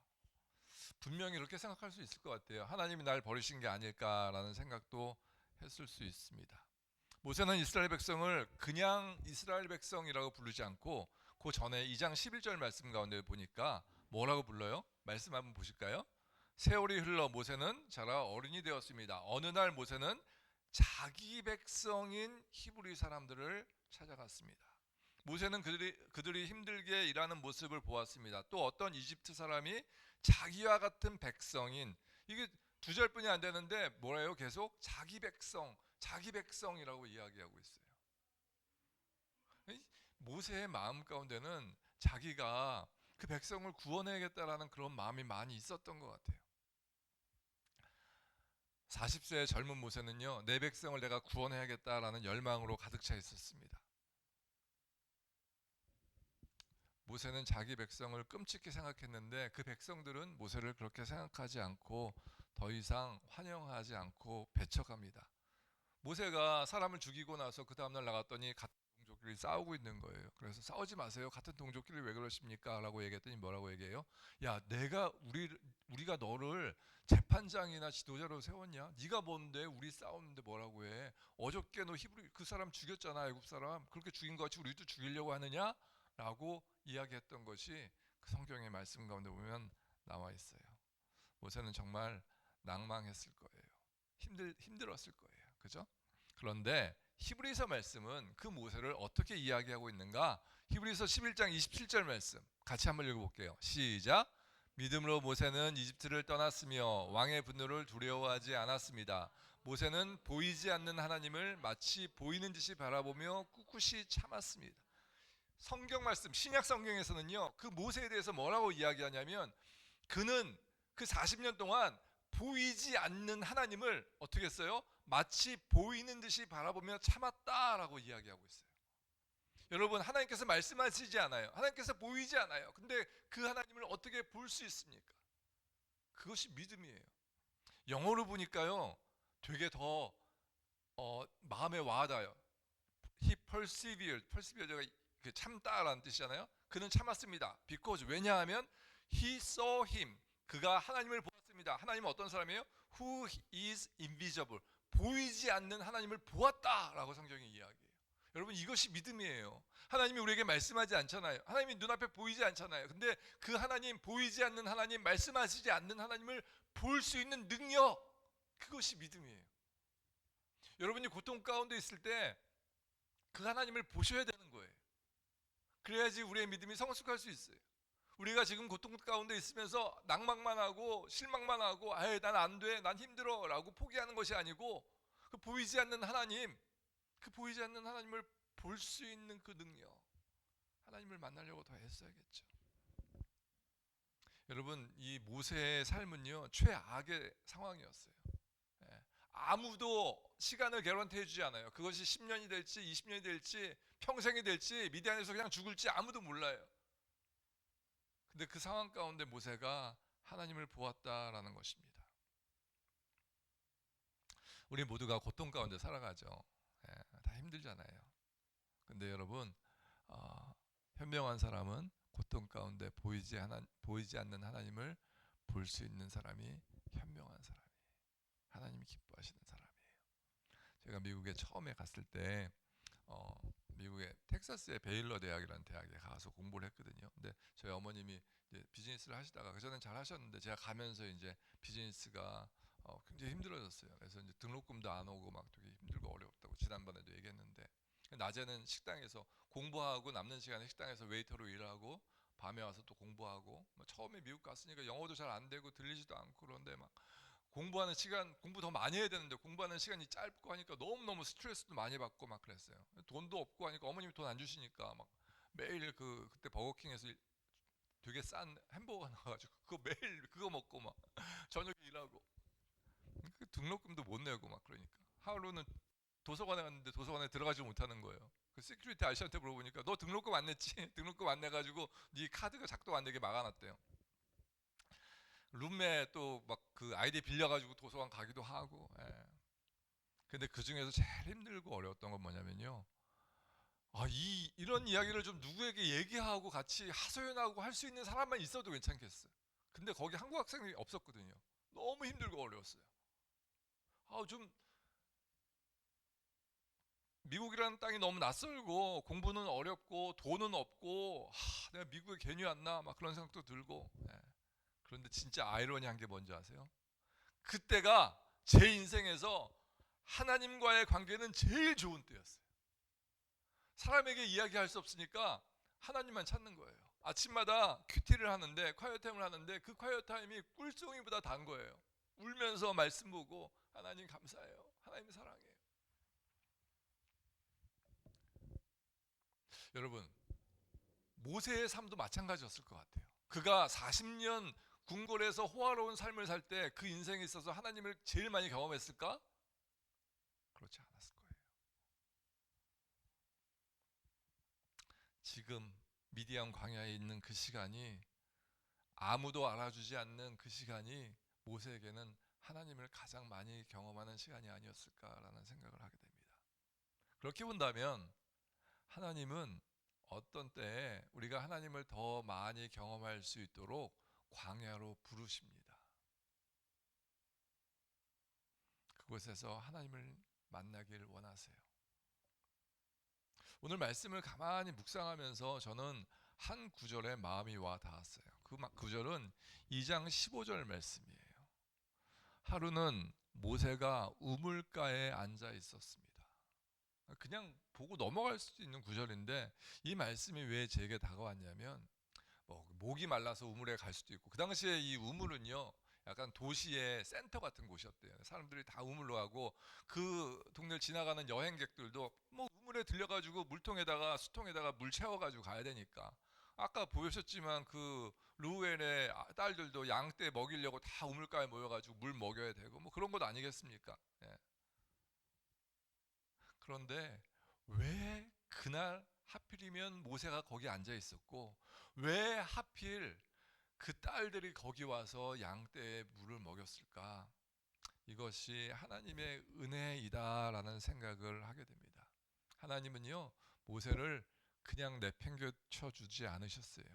분명히 그렇게 생각할 수 있을 것 같아요. 하나님이 날 버리신 게 아닐까라는 생각도 했을 수 있습니다. 모세는 이스라엘 백성을 그냥 이스라엘 백성이라고 부르지 않고 그 전에 2장 11절 말씀 가운데 보니까 뭐라고 불러요? 말씀 한번 보실까요? 세월이 흘러 모세는 자라 어른이 되었습니다. 어느 날 모세는 자기 백성인 히브리 사람들을 찾아갔습니다. 모세는 그들이 힘들게 일하는 모습을 보았습니다. 또 어떤 이집트 사람이 자기와 같은 백성인, 이게 2절뿐이 안 되는데 뭐래요? 계속 자기 백성이라고 이야기하고 있어요. 모세의 마음 가운데는 자기가 그 백성을 구원해야겠다라는 그런 마음이 많이 있었던 것 같아요. 40세의 젊은 모세는요, 내 백성을 내가 구원해야겠다라는 열망으로 가득 차 있었습니다. 모세는 자기 백성을 끔찍히 생각했는데 그 백성들은 모세를 그렇게 생각하지 않고 더 이상 환영하지 않고 배척합니다. 모세가 사람을 죽이고 나서 그 다음날 나갔더니 같은 동족끼리 싸우고 있는 거예요. 그래서 싸우지 마세요. 같은 동족끼리 왜 그러십니까? 라고 얘기했더니 뭐라고 얘기해요? 야, 우리가 너를 재판장이나 지도자로 세웠냐? 네가 뭔데 우리 싸우는데 뭐라고 해? 어저께 너 히브리 그 사람 죽였잖아. 애굽 사람. 그렇게 죽인 것 같이 우리도 죽이려고 하느냐? 라고 이야기했던 것이 그 성경의 말씀 가운데 보면 나와 있어요. 모세는 정말 낭망했을 거예요. 힘들었을 거예요. 그죠? 그런데 히브리서 말씀은 그 모세를 어떻게 이야기하고 있는가? 히브리서 11장 27절 말씀 같이 한번 읽어볼게요. 시작. 믿음으로 모세는 이집트를 떠났으며 왕의 분노를 두려워하지 않았습니다. 모세는 보이지 않는 하나님을 마치 보이는 듯이 바라보며 꿋꿋이 참았습니다. 성경 말씀 신약 성경에서는요, 그 모세에 대해서 뭐라고 이야기하냐면 그는 그 40년 동안 보이지 않는 하나님을 어떻게 했어요? 마치 보이는 듯이 바라보며 참았다라고 이야기하고 있어요. 여러분, 하나님께서 말씀하시지 않아요. 하나님께서 보이지 않아요. 근데 그 하나님을 어떻게 볼 수 있습니까? 그것이 믿음이에요. 영어로 보니까요, 되게 더 마음에 와닿아요. He persevered. 참다라는 뜻이잖아요. 그는 참았습니다. Because 왜냐하면 he saw him. 그가 하나님을 보았습니다. 하나님은 어떤 사람이에요? Who is invisible. 보이지 않는 하나님을 보았다라고 성경이 이야기해요. 여러분, 이것이 믿음이에요. 하나님이 우리에게 말씀하지 않잖아요. 하나님이 눈앞에 보이지 않잖아요. 근데 그 하나님, 보이지 않는 하나님, 말씀하시지 않는 하나님을 볼 수 있는 능력, 그것이 믿음이에요. 여러분이 고통 가운데 있을 때 그 하나님을 보셔야 되는 거예요. 그래야지 우리의 믿음이 성숙할 수 있어요. 우리가 지금 고통 가운데 있으면서 낭만만 하고 실망만 하고 난 안 돼, 난 힘들어 라고 포기하는 것이 아니고 그 보이지 않는 하나님, 그 보이지 않는 하나님을 볼 수 있는 그 능력, 하나님을 만나려고 더 애써야겠죠. 여러분, 이 모세의 삶은요, 최악의 상황이었어요. 아무도 시간을 개런티 해주지 않아요. 그것이 10년이 될지 20년이 될지 평생이 될지 미디안에서 그냥 죽을지 아무도 몰라요. 근데 그 상황 가운데 모세가 하나님을 보았다라는 것입니다. 우리 모두가 고통 가운데 살아가죠. 다 힘들잖아요. 근데 여러분, 현명한 사람은 고통 가운데 보이지 않는 하나님을 볼 수 있는 사람이 현명한 사람이에요. 하나님이 기뻐하시는 사람이에요. 제가 미국에 처음에 갔을 때 미국의 텍사스의 베일러 대학이라는 대학에 가서 공부를 했거든요. 근데 저희 어머님이 이제 비즈니스를 하시다가 그전엔 잘 하셨는데 제가 가면서 이제 비즈니스가 굉장히 힘들어졌어요. 그래서 이제 등록금도 안 오고 막 되게 힘들고 어렵다고 지난번에도 얘기했는데, 낮에는 식당에서 공부하고 남는 시간에 식당에서 웨이터로 일하고 밤에 와서 또 공부하고, 처음에 미국 갔으니까 영어도 잘 안 되고 들리지도 않고, 그런데 막 공부하는 시간, 공부 더 많이 해야 되는데 공부하는 시간이 짧고 하니까 너무너무 스트레스도 많이 받고 막 그랬어요. 돈도 없고 하니까 어머님이 돈 안 주시니까 막 매일 그때 버거킹에서 되게 싼 햄버거 나와가지고 그거 매일 그거 먹고 막 저녁에 일하고, 그 등록금도 못 내고 막 그러니까 하루는 도서관에 갔는데 도서관에 들어가지 못하는 거예요. 그 시큐리티 아저씨한테 물어보니까 너 등록금 안 냈지? 등록금 안 내가지고 네 카드가 작동 안 되게 막아놨대요. 룸메 또 막 그 아이디 빌려가지고 도서관 가기도 하고. 근데 그 중에서 제일 힘들고 어려웠던 건 뭐냐면요, 이런 이야기를 좀 누구에게 얘기하고 같이 하소연하고 할 수 있는 사람만 있어도 괜찮겠어요. 근데 거기 한국 학생이 없었거든요. 너무 힘들고 어려웠어요. 좀 미국이라는 땅이 너무 낯설고 공부는 어렵고 돈은 없고 내가 미국에 괜히 왔나 막 그런 생각도 들고. 그런데 진짜 아이러니한 게 뭔지 아세요? 그때가 제 인생에서 하나님과의 관계는 제일 좋은 때였어요. 사람에게 이야기할 수 없으니까 하나님만 찾는 거예요. 아침마다 큐티를 하는데, 콰이어 타임을 하는데 그 콰이어 타임이 꿀송이보다 단 거예요. 울면서 말씀 보고 하나님 감사해요. 하나님 사랑해요. 여러분, 모세의 삶도 마찬가지였을 것 같아요. 그가 40년 궁궐에서 호화로운 삶을 살 때 그 인생에 있어서 하나님을 제일 많이 경험했을까? 그렇지 않았을 거예요. 지금 미디안 광야에 있는 그 시간이, 아무도 알아주지 않는 그 시간이 모세에게는 하나님을 가장 많이 경험하는 시간이 아니었을까라는 생각을 하게 됩니다. 그렇게 본다면 하나님은 어떤 때에 우리가 하나님을 더 많이 경험할 수 있도록 광야로 부르십니다. 그곳에서 하나님을 만나길 원하세요. 오늘 말씀을 가만히 묵상하면서 저는 한 구절에 마음이 와 닿았어요. 그 구절은 2장 15절 말씀이에요. 하루는 모세가 우물가에 앉아 있었습니다. 그냥 보고 넘어갈 수도 있는 구절인데 이 말씀이 왜 제게 다가왔냐면, 목이 말라서 우물에 갈 수도 있고, 그 당시에 이 우물은요 약간 도시의 센터 같은 곳이었대요. 사람들이 다 우물로 가고 그 동네를 지나가는 여행객들도 우물에 들려가지고 물통에다가 수통에다가 물 채워가지고 가야 되니까, 아까 보셨지만 그 루엘의 딸들도 양떼 먹이려고 다 우물가에 모여가지고 물 먹여야 되고 그런 것 아니겠습니까? 예. 그런데 왜 그날 하필이면 모세가 거기 앉아 있었고, 왜 하필 그 딸들이 거기 와서 양떼에 물을 먹였을까? 이것이 하나님의 은혜이다라는 생각을 하게 됩니다. 하나님은요 모세를 그냥 내팽개쳐 주지 않으셨어요.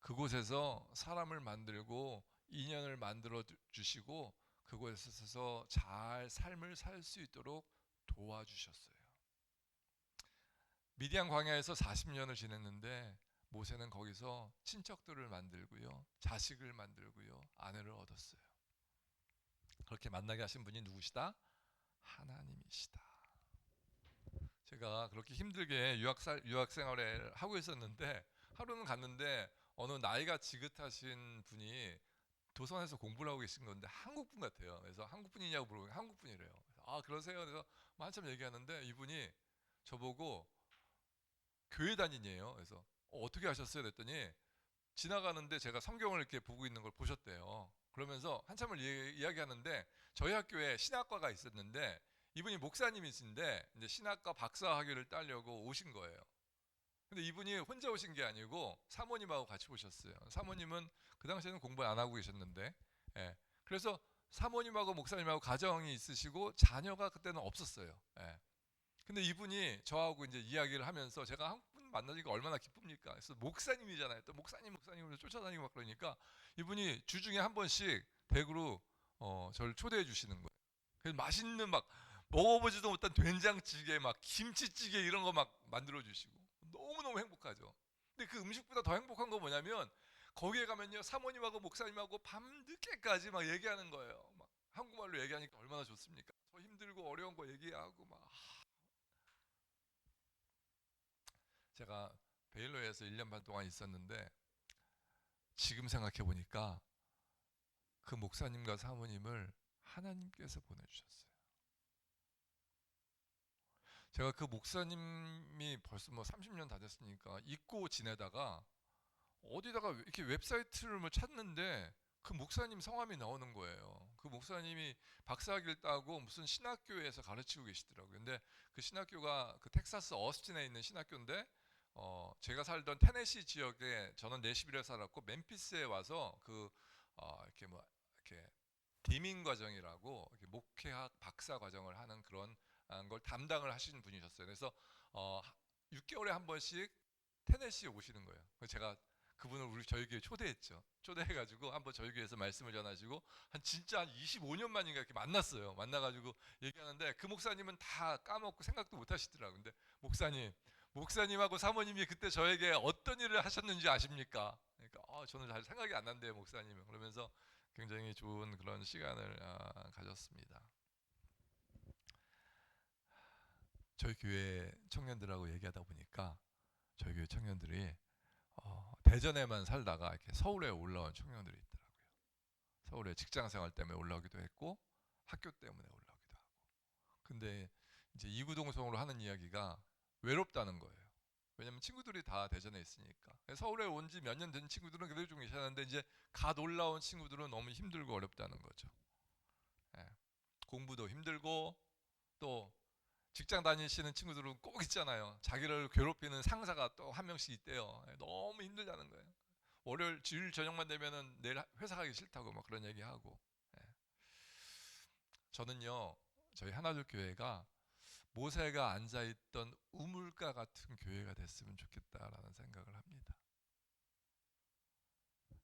그곳에서 사람을 만들고 인연을 만들어 주시고 그곳에서 잘 삶을 살 수 있도록 도와주셨어요. 미디안 광야에서 40년을 지냈는데 모세는 거기서 친척들을 만들고요, 자식을 만들고요, 아내를 얻었어요. 그렇게 만나게 하신 분이 누구시다? 하나님이시다. 제가 그렇게 힘들게 유학 생활을 하고 있었는데 하루는 갔는데 어느 나이가 지긋하신 분이 도선에서 공부를 하고 계신 건데 한국 분 같아요. 그래서 한국 분이냐고 물어보니까 한국 분이래요. 아 그러세요? 그래서 한참 얘기하는데 이분이 저보고 교회 다니냐요. 그래서 어떻게 하셨어요? 그랬더니 지나가는데 제가 성경을 이렇게 보고 있는 걸 보셨대요. 그러면서 한참을 이야기하는데 저희 학교에 신학과가 있었는데 이분이 목사님이신데 이제 신학과 박사 학위를 따려고 오신 거예요. 근데 이분이 혼자 오신 게 아니고 사모님하고 같이 오셨어요. 사모님은 그 당시에는 공부 안 하고 계셨는데, 예. 그래서 사모님하고 목사님하고 가정이 있으시고 자녀가 그때는 없었어요. 예. 근데 이분이 저하고 이제 이야기를 하면서 제가 한국 분 만나니까 얼마나 기쁩니까? 그래서 목사님이잖아요. 또 목사님으로 쫓아다니고 막 그러니까 이분이 주중에 한 번씩 댁으로 저를 초대해 주시는 거예요. 그래서 맛있는 막 먹어보지도 못한 된장찌개, 막 김치찌개 이런 거 막 만들어 주시고 너무너무 행복하죠. 근데 그 음식보다 더 행복한 건 뭐냐면 거기에 가면요 사모님하고 목사님하고 밤늦게까지 막 얘기하는 거예요. 막 한국말로 얘기하니까 얼마나 좋습니까? 저 힘들고 어려운 거 얘기하고 막. 제가 베일러에서 1년 반 동안 있었는데 지금 생각해 보니까 그 목사님과 사모님을 하나님께서 보내주셨어요. 제가 그 목사님이 벌써 30년 다 됐으니까 잊고 지내다가 어디다가 이렇게 웹사이트를 찾는데 그 목사님 성함이 나오는 거예요. 그 목사님이 박사학위를 따고 무슨 신학교에서 가르치고 계시더라고요. 근데 그 신학교가 그 텍사스 어스틴에 있는 신학교인데 제가 살던 테네시 지역에 저는 내시빌에 살았고 멤피스에 와서 이렇게 디민 과정이라고 이렇게 목회학 박사 과정을 하는 그런 걸 담당을 하시는 분이셨어요. 그래서 6개월에 한 번씩 테네시에 오시는 거예요. 그래서 제가 그분을 저희 교회에 초대했죠. 초대해가지고 한번 저희 교회에서 말씀을 전하시고 진짜 한 25년 만인가 이렇게 만났어요. 만나가지고 얘기하는데 그 목사님은 다 까먹고 생각도 못 하시더라고요. 근데 목사님하고 사모님이 그때 저에게 어떤 일을 하셨는지 아십니까? 그러니까 저는 잘 생각이 안 난대요, 목사님은. 그러면서 굉장히 좋은 그런 시간을 가졌습니다. 저희 교회 청년들하고 얘기하다 보니까 저희 교회 청년들이 대전에만 살다가 이렇게 서울에 올라온 청년들이 있더라고요. 서울에 직장 생활 때문에 올라오기도 했고 학교 때문에 올라오기도 하고. 근데 이제 이구동성으로 하는 이야기가 외롭다는 거예요. 왜냐면 친구들이 다 대전에 있으니까. 서울에 온 지 몇 년 된 친구들은 그래도 좀 괜찮은데 이제 갓 올라온 친구들은 너무 힘들고 어렵다는 거죠. 예. 공부도 힘들고 또 직장 다니시는 친구들은 꼭 있잖아요. 자기를 괴롭히는 상사가 또 한 명씩 있대요. 예, 너무 힘들다는 거예요. 월요일 주일 저녁만 되면은 내일 회사 가기 싫다고 막 그런 얘기하고. 예. 저는요 저희 하나둘 교회가 모세가 앉아있던 우물가 같은 교회가 됐으면 좋겠다라는 생각을 합니다.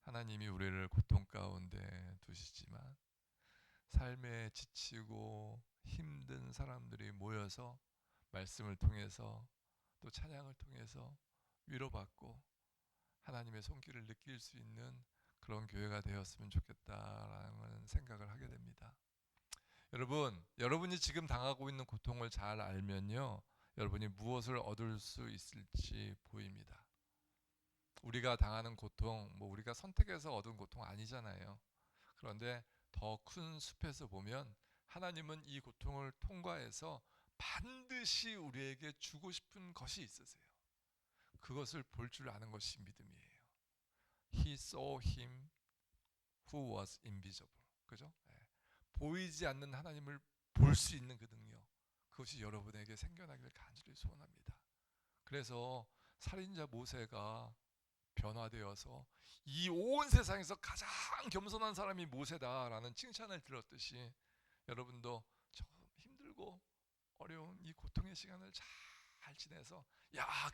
하나님이 우리를 고통 가운데 두시지만 삶에 지치고 힘든 사람들이 모여서 말씀을 통해서 또 찬양을 통해서 위로받고 하나님의 손길을 느낄 수 있는 그런 교회가 되었으면 좋겠다라는 생각을 하게 됩니다. 여러분이 지금 당하고 있는 고통을 잘 알면요, 여러분이 무엇을 얻을 수 있을지 보입니다. 우리가 당하는 고통, 우리가 선택해서 얻은 고통 아니잖아요. 그런데 더 큰 숲에서 보면 하나님은 이 고통을 통과해서 반드시 우리에게 주고 싶은 것이 있으세요. 그것을 볼 줄 아는 것이 믿음이에요. He saw him who was invisible. 그죠? 보이지 않는 하나님을 볼 수 있는 그 능력, 그것이 여러분에게 생겨나기를 간절히 소원합니다. 그래서 살인자 모세가 변화되어서 이 온 세상에서 가장 겸손한 사람이 모세다라는 칭찬을 들었듯이 여러분도 좀 힘들고 어려운 이 고통의 시간을 잘 지내서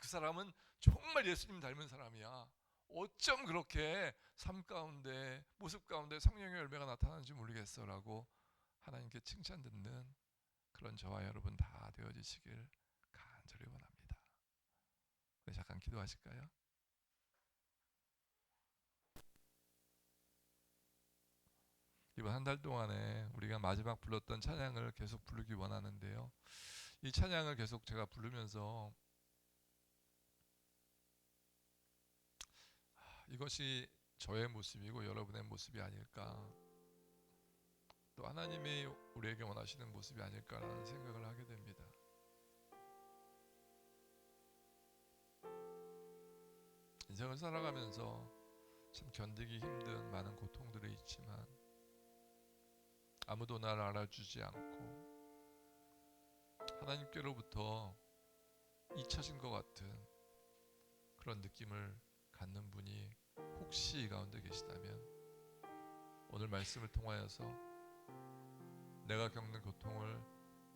그 사람은 정말 예수님 닮은 사람이야, 어쩜 그렇게 삶 가운데 모습 가운데 성령의 열매가 나타나는지 모르겠어 라고 하나님께 칭찬 듣는 그런 저와 여러분 다 되어지시길 간절히 원합니다. 잠깐 기도하실까요? 이번 한 달 동안에 우리가 마지막 불렀던 찬양을 계속 부르기 원하는데요, 이 찬양을 계속 제가 부르면서 이것이 저의 모습이고 여러분의 모습이 아닐까, 또 하나님이 우리에게 원하시는 모습이 아닐까라는 생각을 하게 됩니다. 인생을 살아가면서 참 견디기 힘든 많은 고통들이 있지만 아무도 나를 알아주지 않고 하나님께로부터 잊혀진 것 같은 그런 느낌을 갖는 분이 혹시 이 가운데 계시다면 오늘 말씀을 통하여서 내가 겪는 고통을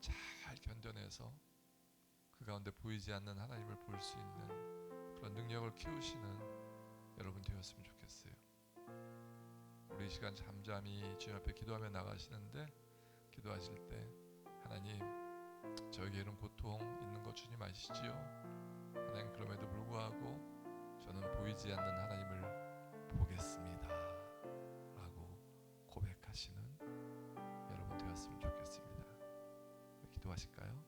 잘 견뎌내서 그 가운데 보이지 않는 하나님을 볼 수 있는 그런 능력을 키우시는 여러분 되었으면 좋겠어요. 우리 이 시간 잠잠히 주님 앞에 기도하며 나가시는데, 기도하실 때 하나님, 저에게 이런 고통 있는 거 주님 아시지요? 하나님, 그럼에도 불구하고 저는 보이지 않는 하나님을 보겠습니다 라고 고백하시는 여러분 되었으면 좋겠습니다. 기도하실까요?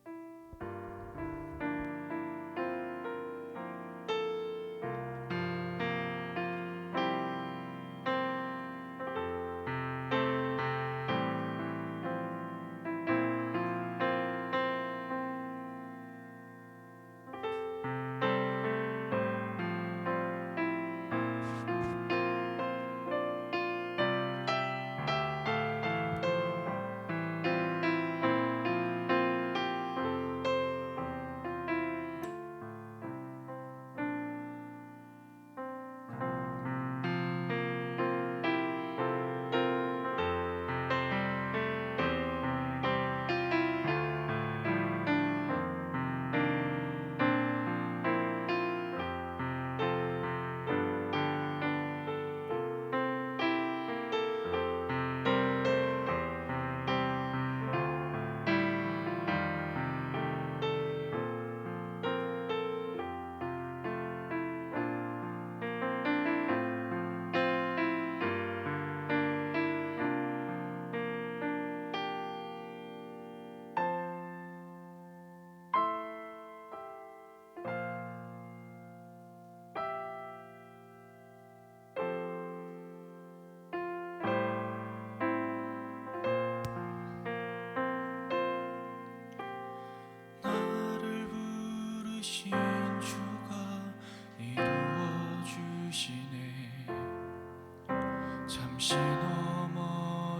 잠시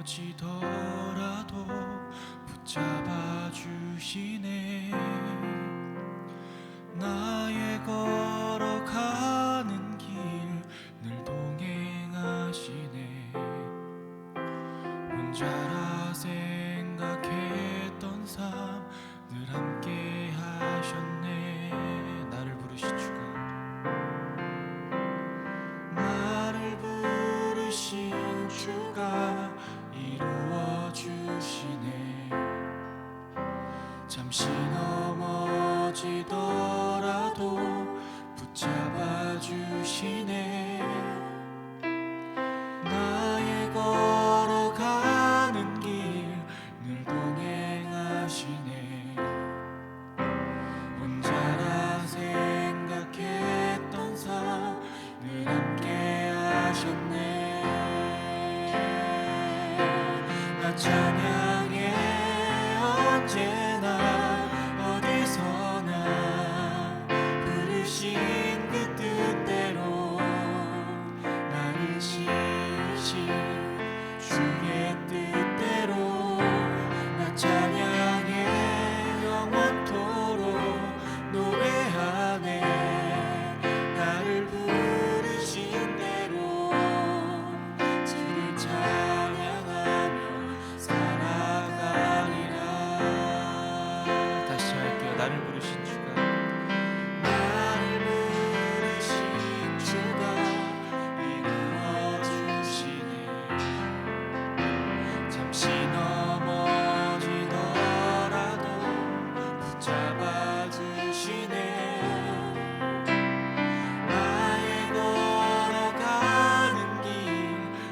넘어지더라도 붙잡아 주시네. 나의 걸어가는 길 늘 동행하시네. 혼자라 생각했던 삶 늘 함께 하셨네. 나를 부르신 주가, 나를 부르신 주가 이루어 주시네. 잠시 넘어지더라도 붙잡아 주시네. 나의 걸어가는 길 늘 동행하시네. 혼자라 생각했던 삶 늘 함께 하셨네. 나 찬양해 언제나 어디서나 부르신 그 뜻대로 나를 지으신 주의 뜻대로 나 찬양해 영원토록 노래하네. 나를 부르신 대로 주를 찬양하며 살아가리라. 다시 할게요. 나를 부르신 주가, 나를 부르신 주가 이루어 주시네. 잠시 넘어지더라도 붙잡아 주시네. 나의 걸어가는 길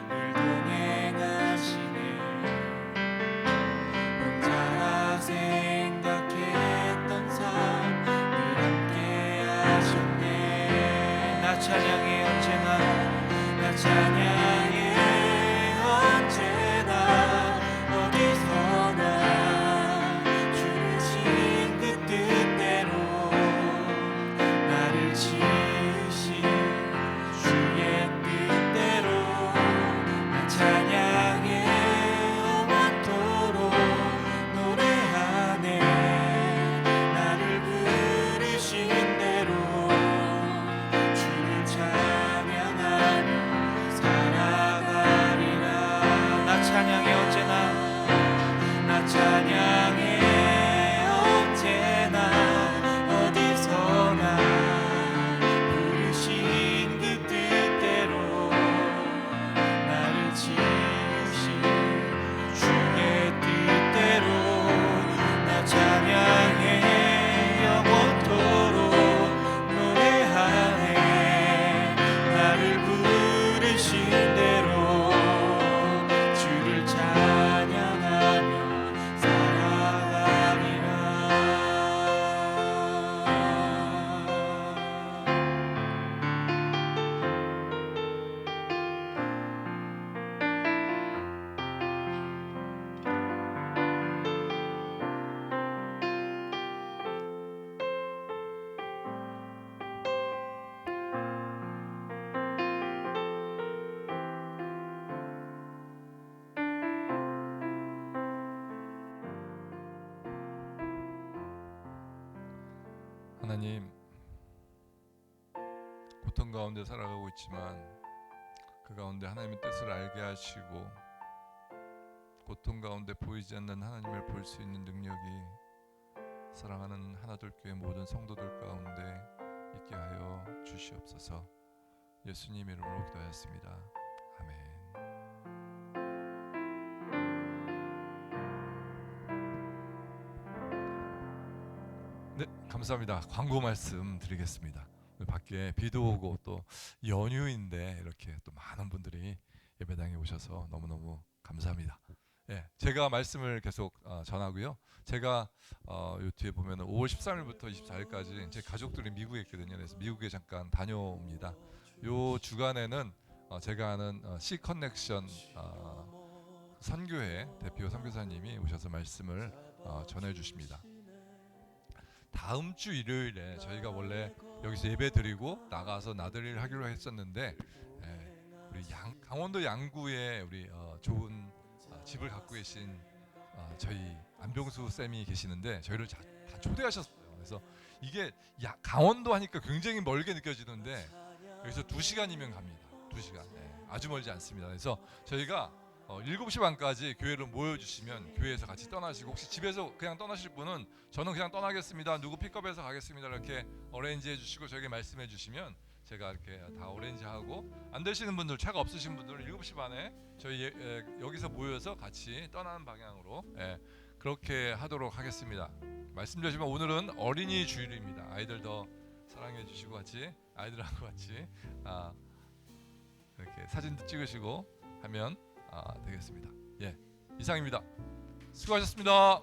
늘 동행하시네. 혼자라 생각했던 삶 늘 함께 하셨네. 나 찬양해 언제나, 나 찬양해 언제나 어디서나 주신 그 뜻대로 나를 지으신 주의 뜻대로 나 찬양해 영원토록 노래하네. 나를 부르신 대로 주를 찬양하며 살아가리라. 나 찬양해 언제나, 나 찬양해 언제나 어디서나 부르신 그 뜻대로 나를 지으신 주의 뜻대로 나 찬양해 영원토록 노래하네. 나를 부르신 대로 주를 찬양하며 살아가리라. 하나님, 고통 가운데 살아가고 있지만 그 가운데 하나님의 뜻을 알게 하시고 고통 가운데 보이지 않는 하나님을 볼 수 있는 능력이 사랑하는 하나둘교회 모든 성도들 가운데 있게 하여 주시옵소서. 예수님 이름으로 기도하였습니다. 아멘. 네, 감사합니다. 광고 말씀 드리겠습니다. 오늘 밖에 비도 오고 또 연휴인데 이렇게 또 많은 분들이 예배당에 오셔서 너무너무 감사합니다. 예, 제가 말씀을 계속 전하고요. 제가 요 뒤에 보면 5월 13일부터 24일까지 제 가족들이 미국에 있거든요. 그래서 미국에 잠깐 다녀옵니다. 요 주간에는 제가 아는 C-커넥션 선교회 대표 선교사님이 오셔서 말씀을 전해주십니다. 다음 주 일요일에 저희가 원래 여기서 예배 드리고 나가서 나들이를 하기로 했었는데 우리 우리 강원도 양구에 우리 좋은 집을 갖고 계신 저희 안병수 쌤이 계시는데 저희를 다 초대하셨어요. 그래서 이게 강원도 하니까 굉장히 멀게 느껴지는데 여기서 2시간이면 갑니다. 2시간. 네, 아주 멀지 않습니다. 그래서 저희가 7시 반까지 교회로 모여주시면 교회에서 같이 떠나시고, 혹시 집에서 그냥 떠나실 분은 저는 그냥 떠나겠습니다, 누구 픽업해서 가겠습니다, 이렇게 어레인지 해주시고 저에게 말씀해 주시면 제가 이렇게 다 어레인지하고, 안 되시는 분들, 차가 없으신 분들은 7시 반에 저희 여기서 모여서 같이 떠나는 방향으로 그렇게 하도록 하겠습니다. 말씀드리지만 오늘은 어린이 주일입니다. 아이들 더 사랑해 주시고 같이 아이들하고 같이 이렇게 사진도 찍으시고 하면 되겠습니다. 예, 이상입니다. 수고하셨습니다.